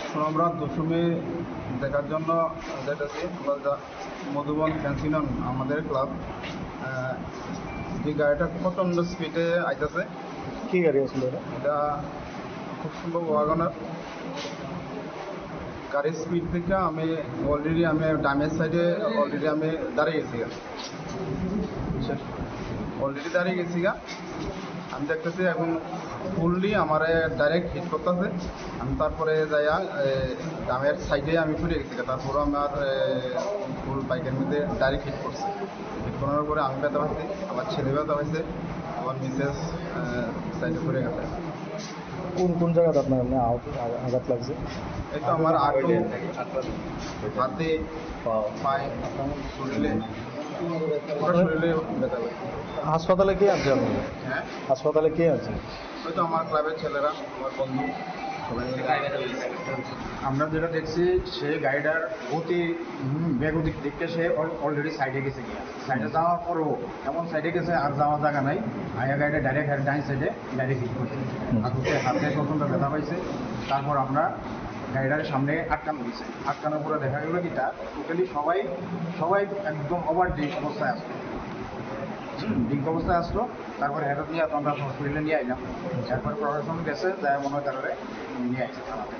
Speaker 15: Sonamura Dashami দেখার জন্য যেতেছি আমরা মধুবন ফ্যান্সিনন আমাদের club যে গাড়িটা প্রচণ্ড স্পিডে আইতেছে। কি গাড়ি আসলে এটা? খুব সম্ভব ওয়াগনার। গাড়ির স্পিড থেকে আমি ডামের সাইডে আমি দাঁড়িয়ে গেছি আমি দেখতেছি এখন ফুললি আমার ডাইরেক্ট হিট করতেছে। আমি তারপরে যাইয়া ডামের সাইডে আমি ফুটে গেছি, তারপরে আমার ফুল বাইকের মধ্যে ডাইরেক্ট হিট করছে। হিট করার পরে আমি ব্যথা পাইছি, আমার ছেলে ব্যথা পাইছে, আমার মিসেস সাইডে পড়ে গেছে।
Speaker 20: কোন জায়গাতে আপনার আঘাত লাগছে?
Speaker 15: এই তো আমার হাতে পায়ে শরীরে ব্যথা পাইছে।
Speaker 20: হাসপাতালে কে আছে আপনার?
Speaker 15: হ্যাঁ,
Speaker 20: হাসপাতালে কে আছে?
Speaker 15: ওই তো আমার ক্লাবের ছেলেরা, আমার বন্ধু সবাই মিলে।
Speaker 17: আমরা যেটা দেখছি সে গাড়িটার বেগতিক দিকটা সে অলরেডি সাইডে গেছে গিয়া, সাইডে যাওয়ার পরও এমন সাইডে গেছে আর যাওয়ার জায়গা নাই, আয়া গাড়িটা ডাইরেক্ট ডাইন সাইডে ডাইরেক্ট হিট করছে। হাতে প্রথম ব্যথা পাইছে। তারপর আমরা গাড়িটার সামনে আটকানো দিয়েছে। আটকানোর পরে দেখা গেল কি তা টোটালি সবাই একদম ওভার ড্রিঙ্ক অবস্থায় আসলো। ড্রিঙ্ক অবস্থায় আসলো, তারপরে হেঁটে নিয়ে আমরা হসপিটালে নিয়ে আইলাম। এরপরে প্রশাসন গেছে, যাই মনে হয় তারপরে নিয়ে আসছে থানাতে।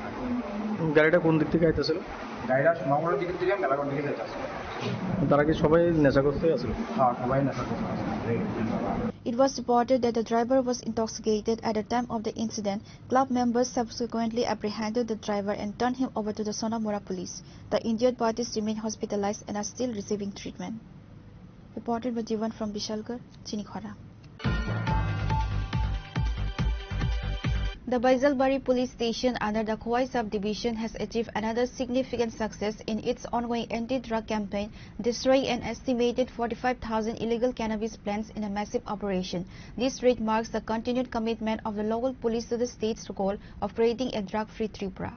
Speaker 20: গাড়িটা কোন দিক থেকে আইতেছিল?
Speaker 17: গাড়িটা সোনামুড়ার দিকের থেকে মেলাগড় দিকে যাইতেছিল।
Speaker 20: তারা কি সবাই নেশাগ্রস্ত আছিল?
Speaker 17: হ্যাঁ, সবাই নেশাগ্রস্ত আছিল।
Speaker 7: It was reported that the driver was intoxicated at the time of the incident. Club members subsequently apprehended the driver and turned him over to the Sonamora police. The injured parties remain hospitalized and are still receiving treatment. Reported by Jivan from Bishalgarh, Chinikhara. The Baisalbari police station under the Khowai subdivision has achieved another significant success in its ongoing anti-drug campaign, destroying an estimated 45,000 illegal cannabis plants in a massive operation. This raid marks the continued commitment of the local police to the state's goal of creating a drug-free Tripura.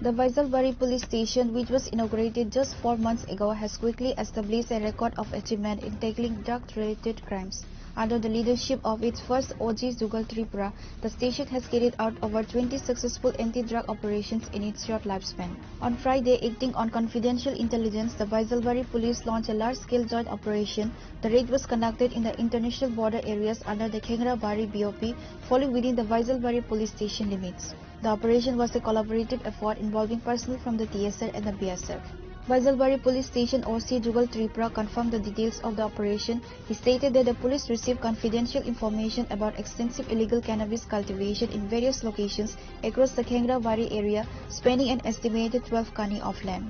Speaker 7: The Baisalbari police station, which was inaugurated just 4 months ago, has quickly established a record of achievement in tackling drug-related crimes. Under the leadership of its first OG Jugal Tripura, the station has carried out over 20 successful anti-drug operations in its short lifespan. On Friday, acting on confidential intelligence, the Baisalbari police launched a large-scale joint operation. The raid was conducted in the international border areas under the Khengrabari BOP, falling within the Baisalbari police station limits. The operation was a collaborative effort involving personnel from the TSR and the BSF. Baisalbari police station OC Jugal Tripura confirmed the details of the operation. He stated that the police received confidential information about extensive illegal cannabis cultivation in various locations across the Khengrabari area, spanning an estimated 12 kani of land.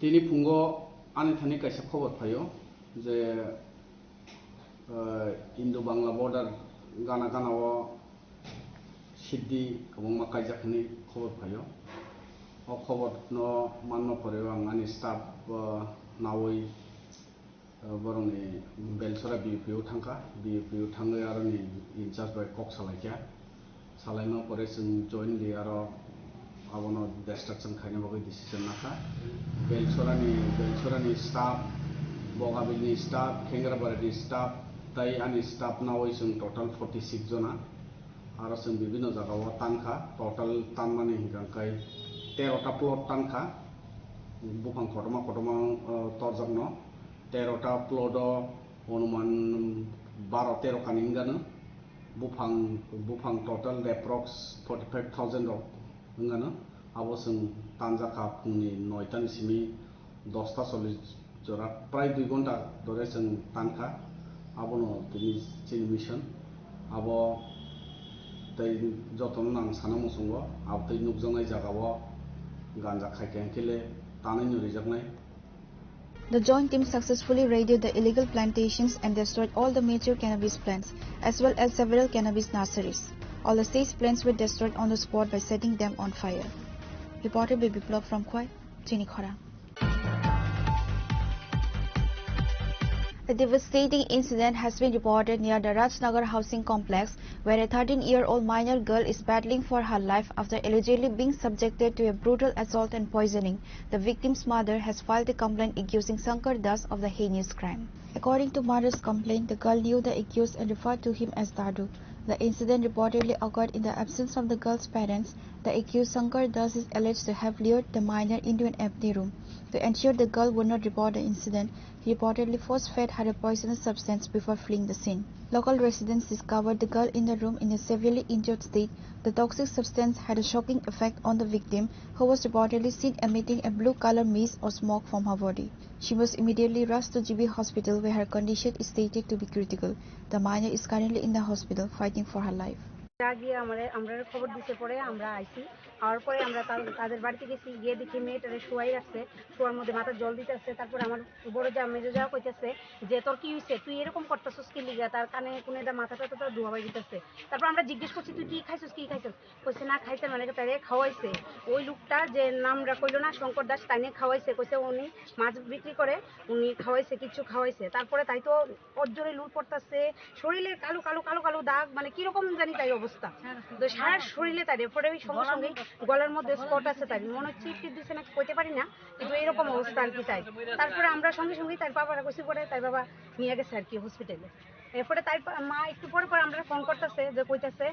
Speaker 17: তিনি পুঙ্গ আনে Thani কাইসা খবর পাইও যে Indo Bangla border গানা গানাও সিদ্ধি এবং কাইজাখানি খবর পাইও ও খবর মান্য পরেও আনি স্টাফ নাওই বরংনি বেলসরা বিউপিও থাকা বিউপিও थाङो आरो नि इनचार्ज बाय कक सालायखिया सालायनो परे जों जयेन्टलि आरो आबनो डिस्ट्राक्शन खायनो बागै डिसिजन नाखा बेलसरानि स्टाफ बगाबिलनि स्टाफ खेंग्राबारिनि स्टाफ ताई आनि स्टाफ नावै जों टोटाल 46 जना आरो जों विभिन्न जायगायाव तानखा टोटाल तानमानि हिगांखाय
Speaker 21: 13টা প্লট টানখা বুফাং খটমা খটমা তরজন্য 13টা প্লট অনুমান 12-13 কানিঙ্গানো बुफां टोटल एप्रक्स 45,000 रक होंगानो आबो जों तानजाखा फुंनि 9टानि सिमी 10टा 40 जरा प्राय 2 घंटा धरे जों तानखा आबोनो दिनै जोंनि मिशन आबो दै जतन नां साना मुसुंगो आबो दै नुकजोंनाय जागावो गांजा खायखेंखेले तानै नुरिजागनाय.
Speaker 7: The joint team successfully raided the illegal plantations and destroyed all the major cannabis plants, as well as several cannabis nurseries. All the 6 plants were destroyed on the spot by setting them on fire. Reported by Biplov from Khoi, Chinikhora. A devastating incident has been reported near the Rajnagar housing complex, where a 13-year-old minor girl is battling for her life after allegedly being subjected to a brutal assault and poisoning. The victim's mother has filed a complaint accusing Shankar Das of the heinous crime. According to mother's complaint, the girl knew the accused and referred to him as Dadu. The incident reportedly occurred in the absence of the girl's parents. The accused Shankar Das is alleged to have lured the minor into an empty room. To ensure the girl would not report the incident, he reportedly force-fed her a poisonous substance before fleeing the scene. Local residents discovered the girl in the room in a severely injured state. The toxic substance had a shocking effect on the victim, who was reportedly seen emitting a blue-color mist or smoke from her body. She was immediately rushed to GB Hospital, where her condition is stated to be critical. The minor is currently in the hospital fighting for her life.
Speaker 22: গিয়ে আমরা খবর দিতে পরে আমরা আইছি আর পরে আমরা তাদের বাড়িতে গেছি গিয়ে দেখি মেয়েটারে শোয়াই রাখছে শোয়ার মধ্যে মাথা জল দিতেছে তারপর আমার বড় যা মেজো যা কইতেছে যে তোর কি হইছে তুই এরকম করতেছস কি লিগা তার কানে কোনেটা মাথাটা তো ধোয়া হয়ে দিতেছে তারপর আমরা জিজ্ঞেস করছি তুই কি খাইছস কইছে না খাইতে মানে তারে খাওয়াইছে ওই লোকটা যে নামটা কইলো না শঙ্কর দাস তাইনে খাওয়াইছে কইছে উনি মাছ বিক্রি করে উনি খাওয়াইছে কিছু খাওয়াইছে তারপরে তাই তো অজ্জরে লুট পড়তেছে শরীরে কালো কালো কালো কালো দাগ মানে কি রকম জানি তাই অবস্থা তো সারা শরীরে তাই পরে সঙ্গে সঙ্গে গলার মধ্যে স্পট আছে তাই মনে হচ্ছে কি দিছে না কইতে পারি না কিন্তু এরকম অবস্থা আর কি তাই তারপরে আমরা সঙ্গে সঙ্গে তার বাবারা কইছি পরে তার বাবা নিয়ে গেছে আর কি হসপিটালে এরপরে তার মা একটু পরে পরে আমরা ফোন করতেছে যে কইতাছে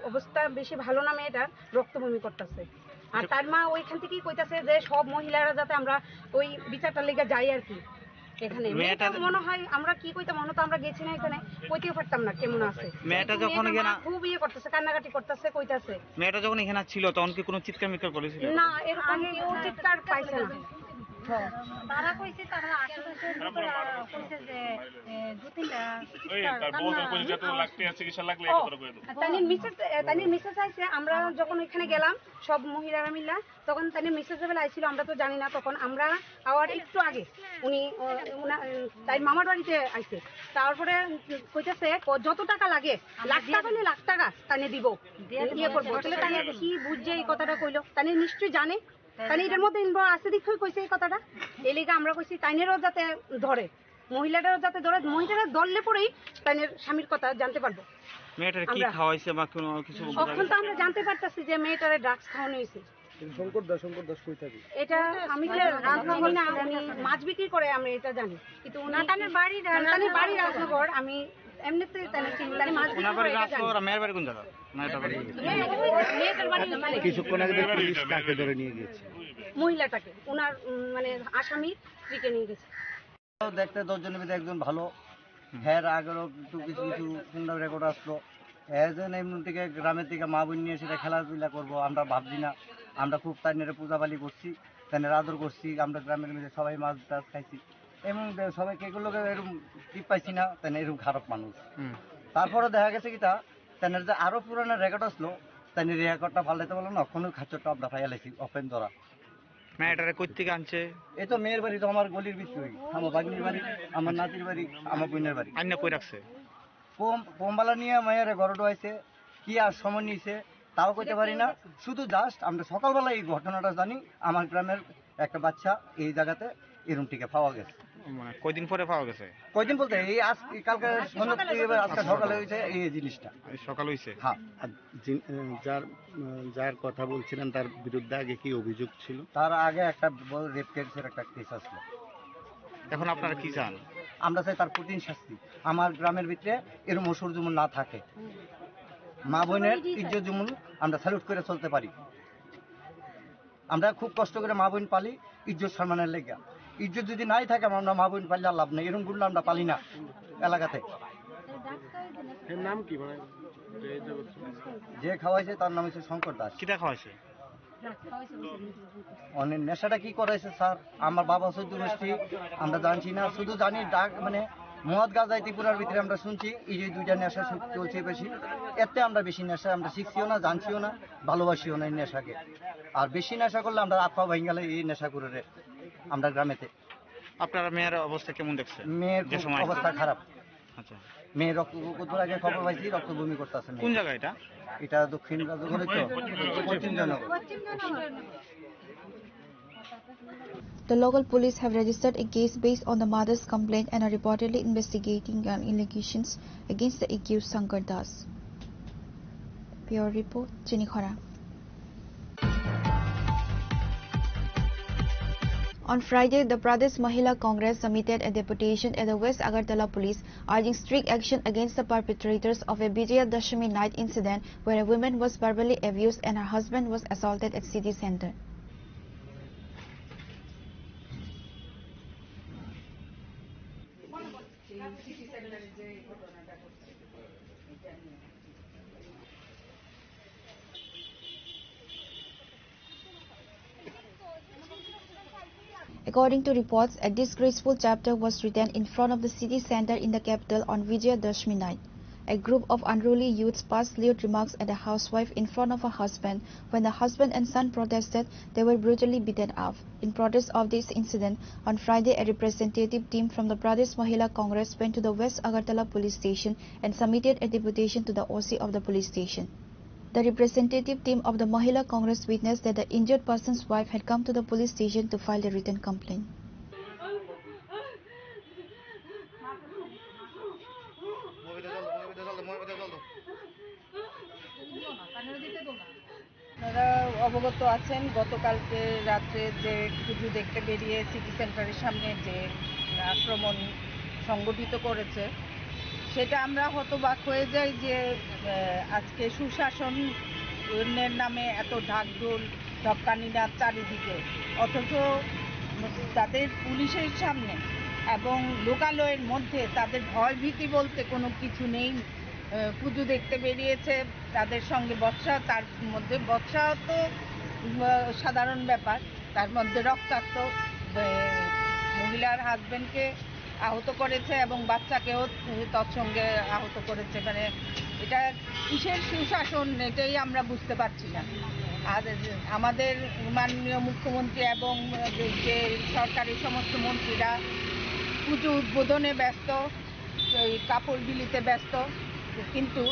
Speaker 22: অবস্থা বেশি ভালো না মেয়েটার রক্ত বমি করতেছে আর তার মা ওইখান থেকেই কইতাছে যে সব মহিলারা যাতে আমরা ওই বিচারটার লেগে যাই আর কি এখানে মেয়েটা মনে হয় আমরা কি কইতাম মনে তো আমরা গেছি না এখানে কইতেও পারতাম না কেমন আছে
Speaker 17: মেয়েটা যখন এখানে
Speaker 22: খুব ইয়ে করতেছে কান্নাকাটি করতেছে কইতাছে
Speaker 17: মেয়েটা যখন এখানে ছিল তখন কি কোনো চিৎকার মিৎকার করেছিল
Speaker 22: না এরকম কেউ চিৎকার পাইছে না
Speaker 23: তারা কইছে তারা আশেপাশে কইছে যে দুতিনটা
Speaker 22: তানির মিসেস আইছে আমরা যখন ওইখানে গেলাম সব মহিলারা মিলা তখন তানির মিসেস বেলা আইছিল আমরা তো জানি না তখন আমরা আওয়ার একটু আগে উনি তাই মামার বাড়িতে আইছে তারপরে কইতেছে যত টাকা লাগে লাখ টাকা হলে লাখ টাকা তানি দিব ইয়ে করবো তাহলে তানি কি বুঝছে এই কথাটা কইলো তানি নিশ্চয়ই জানে তাই এটার মধ্যে আছে দেখেই কইছে এই কথাটা এই লিগে আমরা কইছি তাইনেরও যাতে ধরে মহিলাটারও যাতে ধরে মহিলারা ধরলে পরেই তাইনের স্বামীর কথা জানতে পারবো
Speaker 17: মেয়েটারে কি খাওয়াইছে বা কোনো কিছু
Speaker 22: এখন তো আমরা জানতে পারতাছি যে মেয়েটারে ড্রাগস খাওয়ানো হয়েছে
Speaker 20: শঙ্কর দাস কই থাকে
Speaker 22: এটা আমি রাজনগর না আমি মাছ বিক্রি করে আমি এটা জানি কিন্তু তাইনের বাড়ি রাজনগর আমি এমনিতে তাইনের চিন্তায় মাছ বিক্রি করে এটা জানি
Speaker 17: মেয়ের বাড়ি কোন জায়গা
Speaker 20: কিছুক্ষণ আগে পুলিশ কাকে ধরে নিয়ে গিয়েছে
Speaker 22: মহিলাটাকে ওনার মানে আসামি স্ত্রীকে নিয়ে গেছে
Speaker 16: দেখতে 10 জনের ভিতরে একজন ভালো হ্যাঁ আগেরও একটু কিছু কিছু সুন্দর রেকর্ড আসলো এজন এমন থেকে গ্রামের থেকে মা বোন নিয়ে সেটা খেলাধুলা করবো আমরা ভাবছি না আমরা খুব তাইনের পূজা পালি করছি তাইনের আদর করছি আমরা গ্রামের মধ্যে সবাই মাছ টাছ খাইছি এবং সবাই কেগুলোকে এরকম টিপ পাইছি না তাই এরকম খারাপ মানুষ তারপরে দেখা গেছে কি তা তাইনের যে আরো পুরানো রেকর্ড আসলো তাইনের রেকর্ডটা ফালাইতে বললো না কোনো খাচ্চরটা আমরা ফাইলাইছি ওপেন ধরা
Speaker 17: মেয়েটারে কই থেকে আনছে
Speaker 16: এই তো মেয়ের বাড়ি তো আমার গলির ভিতরে আমার বাগনির বাড়ি আমার নাতির বাড়ি আমার বোনের বাড়ি
Speaker 17: আইনা কই রাখছে
Speaker 16: কমবালা নিয়ে মেয়ের ঘরে ঢোয়াইছে কি আর সময় নিয়েছে তাও কইতে পারি না শুধু জাস্ট আমরা সকালবেলা এই ঘটনাটা জানি আমার গ্রামের একটা বাচ্চা এই জায়গাতে এরকম টিকে পাওয়া গেছে
Speaker 17: মানে কয়দিন পরে পাওয়া গেছে
Speaker 16: কয়দিন বলতে এই আজ কালকে আজকে সকালে হয়েছে এই জিনিসটা
Speaker 17: সকাল হয়েছে
Speaker 16: হ্যাঁ
Speaker 20: যার কথা বলছিলেন তার বিরুদ্ধে আগে কি অভিযোগ ছিল
Speaker 16: তার আগে একটা রেপ কেসের একটা কেস আসলো
Speaker 17: এখন আপনারা কি চান
Speaker 16: আমরা চাই তার কঠিন শাস্তি আমার গ্রামের ভিতরে এরকম অসুর যেমন না থাকে মা বোনের ইজ্জত যেমন আমরা স্যালুট করে চলতে পারি আমরা খুব কষ্ট করে মা বোন পালি ইজ্জত সম্মানের লেগে। ইজ্জত যদি নাই থাকে আমরা মা বোন পালি আর লাভ নেই, এরকম গুলো আমরা পালি না এলাকাতে।
Speaker 1: নাম কি মানে
Speaker 16: যে খাওয়াইছে তার নাম হচ্ছে শঙ্কর দাস।
Speaker 1: কিটা খাওয়াইছে?
Speaker 16: অনেক নেশাটা কি করাইছে স্যার, আমার বাবা চৌদ্দ গোষ্ঠী আমরা জানছি না, শুধু জানি ডাক মানে মদ গাঁজা ত্রিপুরার ভিতরে আমরা শুনছি এই যে দুইটা নেশা চলছে বেশি। এতে আমরা বেশি নেশা আমরা শিখছিও না, জানছিও না, ভালোবাসিও না এই নেশাকে। আর বেশি নেশা করলে আমরা আত্মা ভেঙে গেলে এই নেশা করে আমরা গ্রামেতে।
Speaker 1: আপনার মেয়ের অবস্থা কেমন দেখছে?
Speaker 16: মেয়ের অবস্থা খারাপ।
Speaker 1: আচ্ছা,
Speaker 16: মেয়ের রক্ত কত আগে খবর পাইছি রক্ত বমি করতেছে।
Speaker 1: কোন জায়গা এটা?
Speaker 16: এটা দক্ষিণ রাজগড়ে তো পশ্চিম Joynagar.
Speaker 7: The local police have registered a case based on the mother's complaint and are reportedly investigating allegations against the accused Shankar Das. Pure report, Jenny Khora. On Friday, the Pradesh Mahila Congress submitted a deputation at the West Agartala Police urging strict action against the perpetrators of a Vijaya Dashami night incident where a woman was verbally abused and her husband was assaulted at city center. According to reports, a disgraceful chapter was written in front of the city center in the capital on Vijaya Dashami night. A group of unruly youths passed lewd remarks at a housewife in front of her husband. When the husband and son protested, they were brutally beaten up. In protest of this incident, on Friday, a representative team from the Pradesh Mahila Congress went to the West Agartala police station and submitted a deputation to the OC of the police station. The representative team of the Mahila Congress witnessed that the injured person's wife had come to the police station to file a written complaint.
Speaker 2: আপনারা অবগত আছেন গতকালকে রাত্রে যে পুজো দেখতে বেরিয়ে city সেন্টারের সামনে যে আক্রমণ সংগঠিত করেছে সেটা আমরা হতবাক হয়ে যাই যে আজকে সুশাসনের নামে এত ঢাকঢোল ঢক্কানিনাদ চারিদিকে, অথচ তাদের পুলিশের সামনে এবং লোকালয়ের মধ্যে তাদের ভয় ভীতি বলতে কোনো কিছু নেই। পুজো দেখতে বেরিয়েছে, তাদের সঙ্গে বর্ষা, তার মধ্যে বর্ষা তো সাধারণ ব্যাপার, তার মধ্যে রক্তাক্ত মহিলার হাজবেন্ডকে আহত করেছে এবং বাচ্চাকেও তৎসঙ্গে আহত করেছে। মানে এটা কিসের সুশাসন এটাই আমরা বুঝতে পারছি না। আর আমাদের মাননীয় মুখ্যমন্ত্রী এবং যে সরকারের সমস্ত মন্ত্রীরা পুজো উদ্বোধনে ব্যস্ত, কাপড় বিলিতে ব্যস্ত, কিন্তু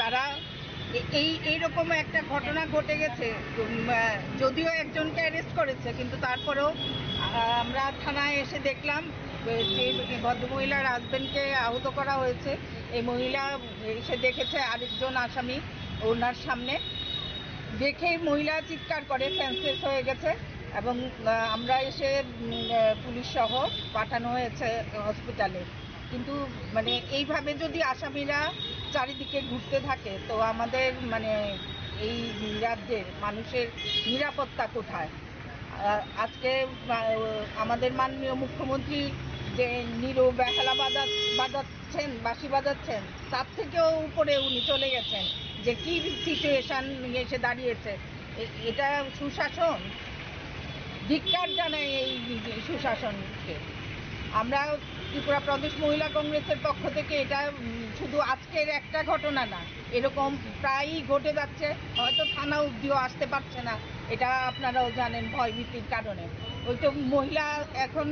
Speaker 2: তারা এইরকম একটা ঘটনা ঘটে গেছে, যদিও একজনকে অ্যারেস্ট করেছে কিন্তু তারপরেও আমরা থানায় এসে দেখলাম যে ভদ্রমহিলার হাজবেন্ডকে আহত করা হয়েছে। এই মহিলা এসে দেখেছে আরেকজন আসামি ওনার সামনে, দেখেই মহিলা চিৎকার করে সেন্সলেস হয়ে গেছে এবং আমরা এসে পুলিশ সহ পাঠানো হয়েছে হসপিটালে। কিন্তু মানে এইভাবে যদি আসামিরা চারিদিকে ঘুরতে থাকে তো আমাদের মানে এই রাজ্যের মানুষের নিরাপত্তা কোথায়? আজকে আমাদের মাননীয় মুখ্যমন্ত্রী যে নীরব বেহালা বাজাচ্ছেন, বাঁশি বাজাচ্ছেন, তার থেকেও উপরে উনি চলে গেছেন যে কি সিচুয়েশন এসে দাঁড়িয়েছে। এটা সুশাসন? ধিক্কার জানাই এই সুশাসনকে। আমরা ত্রিপুরা প্রদেশ মহিলা কংগ্রেসের পক্ষ থেকে এটা শুধু আজকের একটা ঘটনা না, এরকম প্রায়ই ঘটে যাচ্ছে। হয়তো থানা অবধিও আসতে পারছে না, এটা আপনারাও জানেন ভয়ভীতির কারণে। ওই তো মহিলা এখন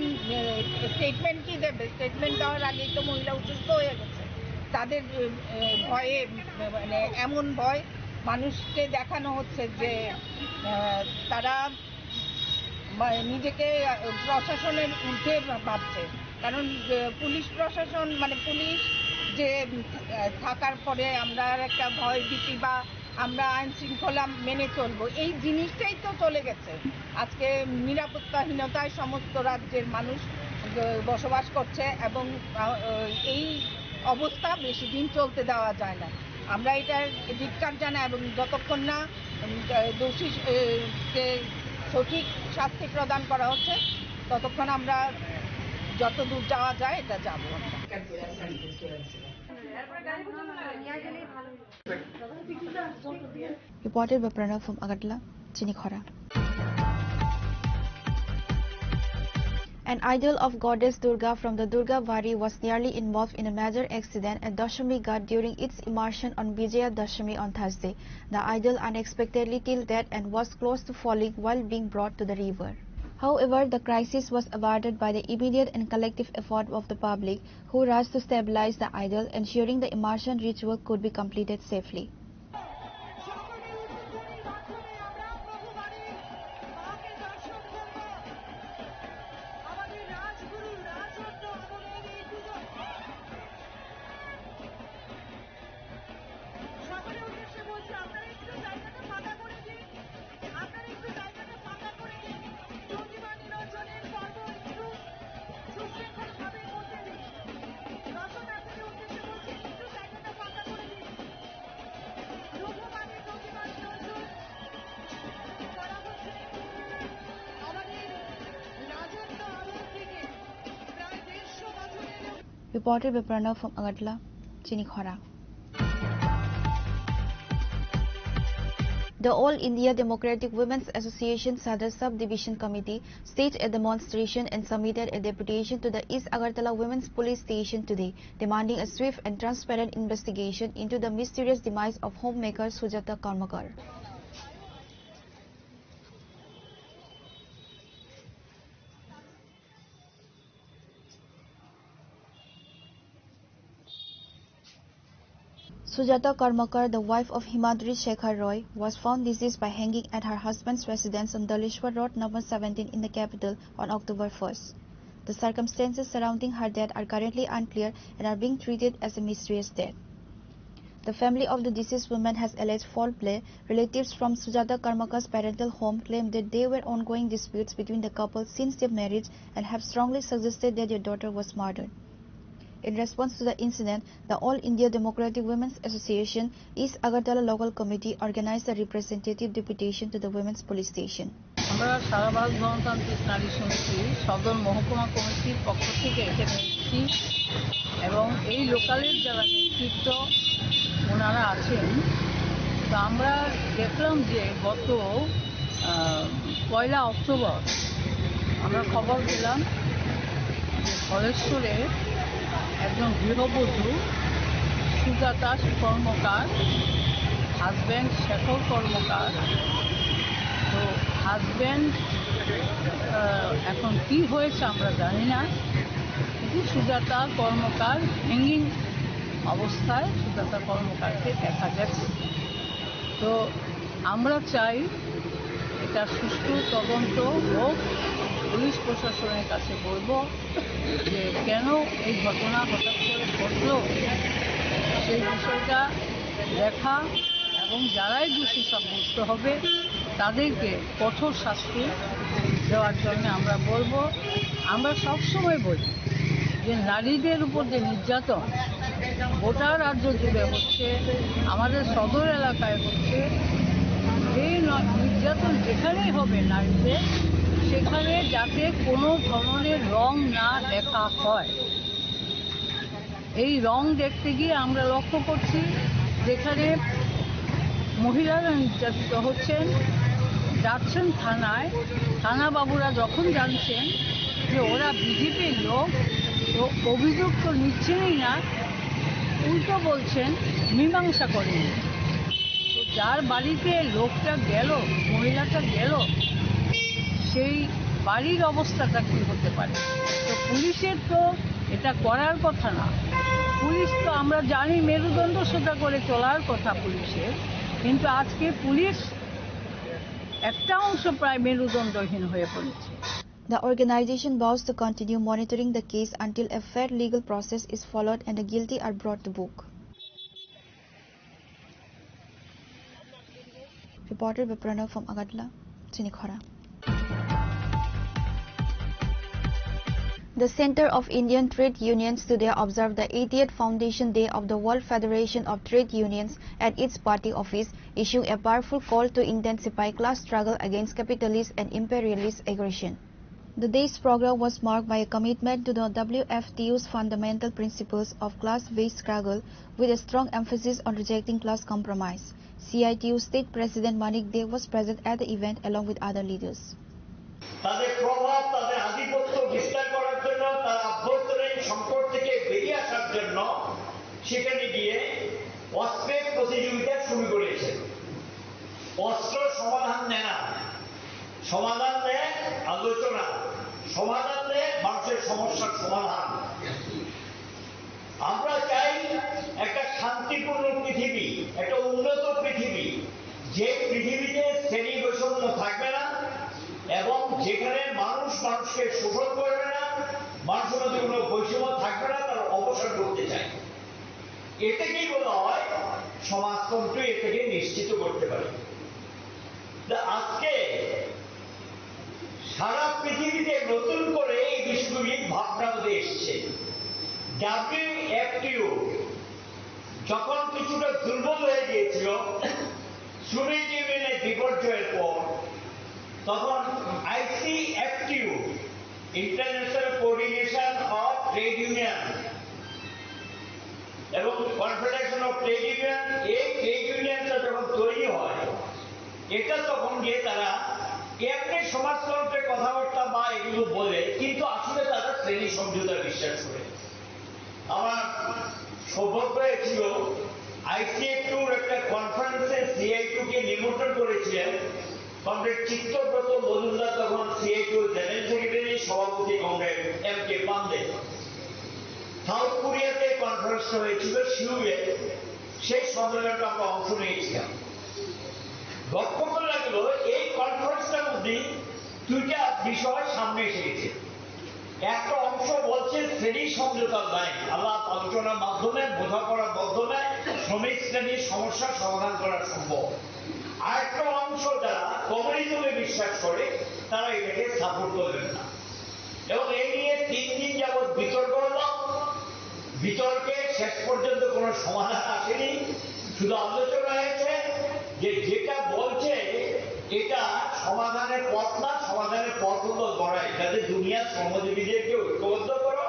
Speaker 2: স্টেটমেন্ট কি দেবে, স্টেটমেন্ট দেওয়ার আগেই তো মহিলা অসুস্থ হয়ে গেছে। তাদের ভয়ে মানে এমন ভয় মানুষকে দেখানো হচ্ছে যে তারা নিজেকে প্রশাসনের ঊর্ধ্বে ভাবছে। কারণ পুলিশ প্রশাসন মানে পুলিশ যে থাকার পরে আমরা একটা ভয় ভীতি বা আমরা আইন শৃঙ্খলা মেনে চলবো, এই জিনিসটাই তো চলে গেছে। আজকে নিরাপত্তাহীনতায় সমস্ত রাজ্যের মানুষ বসবাস করছে এবং এই অবস্থা বেশি দিন চলতে দেওয়া যায় না। আমরা এটার ধিক্কার জানাই এবং যতক্ষণ না দোষীকে সঠিক শাস্তি প্রদান করা হচ্ছে ততক্ষণ আমরা যত দূর যাওয়া যায় এটা যাব
Speaker 7: Reported by Pranav from Agartala, Chinikhara. An idol of goddess Durga from the Durga Vari was nearly involved in a major accident at Dashami Ghat during its immersion on Vijaya Dashami on Thursday. The idol unexpectedly tilted and was close to falling while being brought to the river. However, the crisis was averted by the immediate and collective effort of the public, who rushed to stabilize the idol, ensuring the immersion ritual could be completed safely. Reported by Pranav from Agartala, Chinikhara. The All India Democratic Women's Association Sadar Sub-Division Committee staged a demonstration and submitted a deputation to the East Agartala Women's Police Station today, demanding a swift and transparent investigation into the mysterious demise of homemaker Sujata Karmakar. Sujata Karmakar, the wife of Himadri Shekhar Roy, was found deceased by hanging at her husband's residence on Daleshwar Road number 17 in the capital on October 1st. The circumstances surrounding her death are currently unclear and are being treated as a mysterious death. The family of the deceased woman has alleged foul play. Relatives from Sujata Karmakar's parental home claim that there were ongoing disputes between the couple since their marriage and have strongly suggested that their daughter was murdered. In response to the incident, the All India Democratic Women's Association East Agartala Local Committee organized a representative deputation to the Women's Police Station.
Speaker 3: আমরা সারা ভারত গণতান্ত্রিক নারী সমিতি সদর মহকুমা কমিটির পক্ষ থেকে এখানে এসেছি এবং এই লোকালের যারা নেতৃত্ব ওনারা আছেন তো আমরা দেখলাম যে গত 1 অক্টোবর আমরা খবর পেলাম যে হলেশ্বরে একজন গৃহবধূ সুজাতা কর্মকার হাজব্যান্ড শেখর কর্মকার তো হাজব্যান্ড এখন কি হয়েছে আমরা জানি না কিন্তু সুজাতা কর্মকার হ্যাঙ্গিং অবস্থায় সুজাতা কর্মকারকে দেখা গেছে তো আমরা চাই এটা সুষ্ঠু তদন্ত হোক পুলিশ প্রশাসনের কাছে বলবো যে কেন এই ঘটনা হঠাৎ করে ঘটলো সেই বিষয়টা দেখা এবং যারাই দোষী সাব্যস্ত হবে তাদেরকে কঠোর শাস্তি দেওয়ার জন্য আমরা বলবো আমরা সবসময় বলি যে নারীদের উপর যে নির্যাতন গোটা রাজ্য জুড়ে হচ্ছে আমাদের সদর এলাকায় হচ্ছে এই নির্যাতন যেখানেই হবে নারীদের সেখানে যাতে কোনো ধরনের রং না দেখা হয় এই রং দেখতে গিয়ে আমরা লক্ষ্য করছি যেখানে মহিলারা নির্যাতিত হচ্ছেন যাচ্ছেন থানায় থানাবাবুরা যখন জানছেন যে ওরা বিজেপির লোক তো অভিযোগ তো নিচ্ছেনই না উল্টো বলছেন মীমাংসা করেন তো যার বাড়িতে লোকটা গেল মহিলাটা গেল সেই বাড়ির অবস্থাটা কী হতে পারে তো পুলিশের তো এটা করার কথা না পুলিশ তো আমরা জানি মেরুদণ্ড সোজা করে চলার কথা পুলিশের কিন্তু আজকে পুলিশ একটা অংশ প্রায় মেরুদণ্ডহীন হয়ে পড়েছে
Speaker 7: The organization vows to continue monitoring the case until a fair legal process is followed and the guilty are brought to book. Reported by Pranav from Agartala, Chinikhara. The Center of Indian Trade Unions today observed the 80th Foundation Day of the World Federation of Trade Unions at its party office issuing a powerful call to intensify class struggle against capitalist and imperialist aggression. The day's program was marked by a commitment to the WFTU's fundamental principles of class-based struggle with a strong emphasis on rejecting class compromise. CITU State President Manik Dey was present at the event along with other leaders.
Speaker 6: তাদের প্রভাব তাদের আধিপত্য বিস্তার করার জন্য তার অভ্যন্তরীণ সংকট থেকে বেরিয়ে আসার জন্য সেখানে গিয়ে অস্ত্রের প্রতিযোগিতা শুরু করেছে। অস্ত্র সমাধান নেয় না, সমাধান দেয় আলোচনা, সমাধান দেয় মানুষের সমস্যার সমাধান। আমরা চাই একটা শান্তিপূর্ণ পৃথিবী, একটা উন্নত পৃথিবী, যে পৃথিবীতে শ্রেণী বৈষম্য থাকবে না এবং যেখানে মানুষ মানুষকে শোষণ করবে না, মানুষের মধ্যে কোনো বৈষম্য থাকবে না, তার অবসান করতে চাই। এটাকেই বলা হয় সমাজতন্ত্র, এটাকে নিশ্চিত করতে পারে। আজকে সারা পৃথিবীতে নতুন করে এই বিষয়গুলি ভাবনা মধ্যে এসছে। WFTU যখন কিছুটা দুর্বল হয়ে গিয়েছিল সোভিয়েত ইউনিয়নের বিপর্যয়ের পর, তখন ICFTU international coordination of trade union এবং কনফেডারেশন অফ ট্রেড ইউনিয়ন, এই ট্রেড ইউনিয়নটা যখন তৈরি হয়, এটা তখন গিয়ে তারা এমনি সমাজতন্ত্রের কথাবার্তা বা এগুলো বলে, কিন্তু আসলে তারা শ্রেণী সমঝোতা বিশ্বাস করে। আমার সৌভাগ্য হয়েছিল ICFTUর একটা কনফারেন্সে CITU-কে নিমন্ত্রণ করেছিলেন কমরেড চিত্তব্রত মজুমদার, তখন CITU জেনারেল সেক্রেটারি, সভাপতি কমরেড MK পান্ডে। সাউথ কোরিয়াতে কনফারেন্সটা হয়েছিল সিউলে, সেই সম্মেলনটা আমরা অংশ নিয়েছিলাম। লক্ষ্য করে লাগলো এই কনফারেন্সটার মধ্যে দুইটা বিষয় সামনে এসে গেছে। একটা অংশ বলছে শ্রেণী সমঝোতার লাইন, আলাপ আলোচনার মাধ্যমে, বোঝাপড়ার মাধ্যমে শ্রমিক শ্রেণীর সমস্যার সমাধান করা সম্ভব। আর একটা অংশ যারা কমিউনিজমে বিশ্বাস করে, তারা এটাকে সাপোর্ট করবেন না। এবং এই নিয়ে 3 দিন যাবৎ বিতর্ক হলো। বিতর্কে শেষ পর্যন্ত কোনো সমাধান আসেনি, শুধু আলোচনা হয়েছে যে যেটা বলছে এটা সমাধানের পথ না, সমাধানের পথ হলো লড়াই, যাতে দুনিয়ার শ্রমজীবীদেরকে ঐক্যবদ্ধ করো,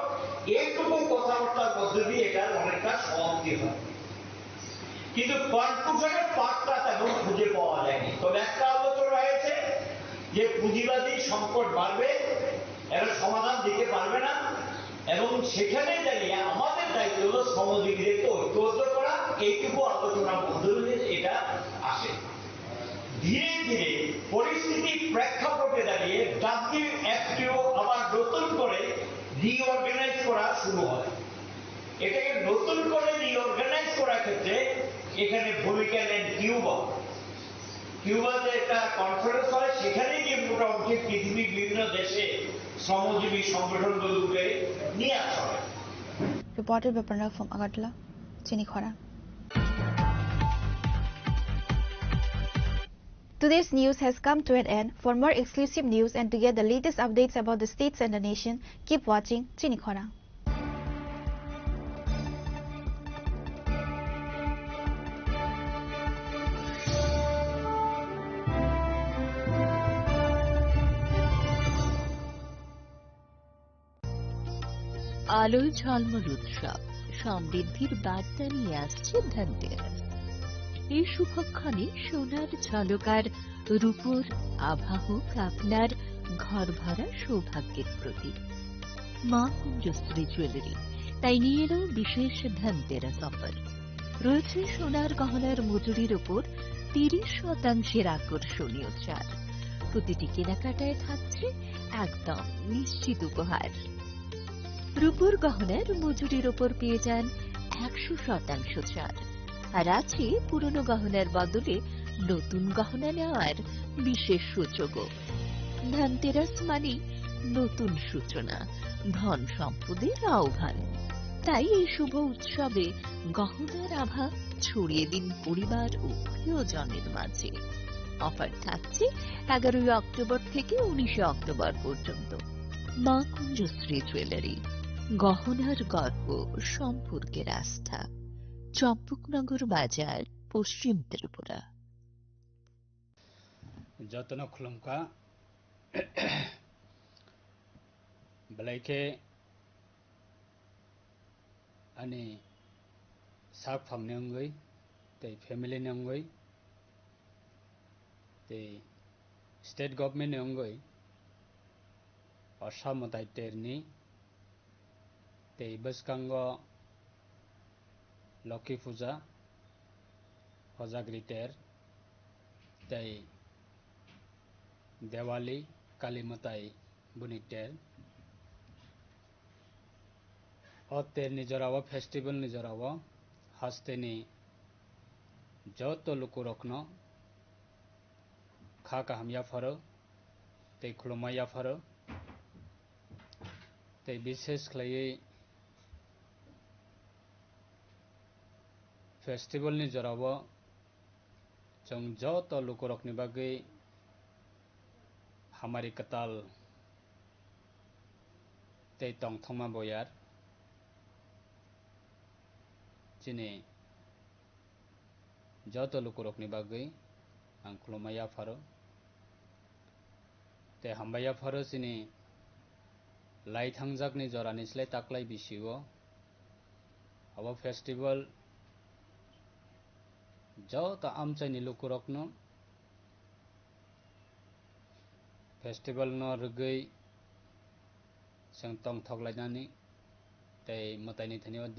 Speaker 6: এইটুকু কথাবার্তার মধ্যে দিয়ে এটার অনেকটা সমাপ্তি হয়। কিন্তু কনক্লুশনের পাঠটা তেমন খুঁজে পাওয়া যায়নি। তবে একটা আলোচনা হয়েছে যে পুঁজিবাদী সংকট বাড়বে, এরা সমাধান দিতে পারবে না, এবং সেখানে দাঁড়িয়ে আমাদের দায়িত্ব হলো শ্রমজীবীদেরকে ঐক্যবদ্ধ করা। এইটুকু আলোচনার মধ্যে দিয়ে এটা আসে। ধীরে ধীরে পরিস্থিতির প্রেক্ষাপটে দাঁড়িয়ে WFTU আবার নতুন করে রিঅর্গানাইজ করা শুরু হয়। এটাকে নতুন করে রিঅর্গানাইজ করার ক্ষেত্রে এখানে ভূমিকা নেন কিউবা। কিউবাতে একটা কনফারেন্স হয়, সেখানে গিয়ে মোটামুটি পৃথিবীর বিভিন্ন দেশে শ্রমজীবী সংগঠনগুলোকে নিয়ে আসা হয়।
Speaker 7: Reported by Pranav from Agartala, Chinikhara. Today's news has come to an end. For more exclusive news and to get the latest updates about the states and the nation, keep watching Chinikhara.
Speaker 8: আলোয় ঝলমল উৎসব, সমৃদ্ধির বার্তা নিয়ে আসছে ধনতেরাস। এই শুভক্ষণে সোনার ঝলকার রূপোর আভা হোক আপনার ঘর ভরা সৌভাগ্যের প্রতীক। মা কুঞ্জশ্রী জুয়েলারি তাই নিয়ে এলো বিশেষ ধনতেরাস অফার। রয়েছে সোনার গহনার মজুরির উপর 30% আকর্ষণীয় ছাড়। প্রতিটি কেনাকাটায় থাকছে একদম নিশ্চিত উপহার। রূপোর গহনার মজুরির ওপর পেয়ে যান 100% ছাড়, আর আছে পুরনো গহনার বদলে নতুন গহনা নেওয়ার বিশেষ সুযোগও। ধনতেরাস মানে নতুন সূচনা, ধন সম্পদের আহ্বান। তাই এই শুভ উৎসবে গহনার আভা ছড়িয়ে দিন পরিবার ও প্রিয়জনের মাঝে। অফার থাকছে 11 অক্টোবর থেকে 19 অক্টোবর পর্যন্ত। মা কুঞ্জশ্রী জুয়েলারি, গহনার গর্ব, সম্পর্কের আস্থা। চম্পকনগর বাজার, পশ্চিম ত্রিপুরা।
Speaker 9: जतन खुलुमका बलाइके अनि साग फामने अंगै ते फैमिली ने अंगै ते स्टेट गवर्नमेंट ने अंगै असम ताइटेरनी ते बसकांगो लकी पूजा हजाग्री टेर ते देवाली काली मताई बुनी टेर और तेर निजरावा फेस्टिवल निजरावा हस्तेनी जो तो लुकु रखनो खा का हम या फरो ते खुलुमा या फरो ते विशेष खलायै फेस्टिवल निजरावा जों जो तो लुकु रखनी बागै हमारी कताल ते तंगथमा बोयार जिने जो तो लुकु रखनी बागै आं खुलुमाया फारो ते हमबाया फारो जिने लाई थांजाकनि जरानिस्लाय ताकलाय बिसिगो अब फेस्टिवल जो तो आमचाइनि लुकु रखनो फेस्टिवल न रगै जों तंग थगलायनानै ते मताइनि धन्यवाद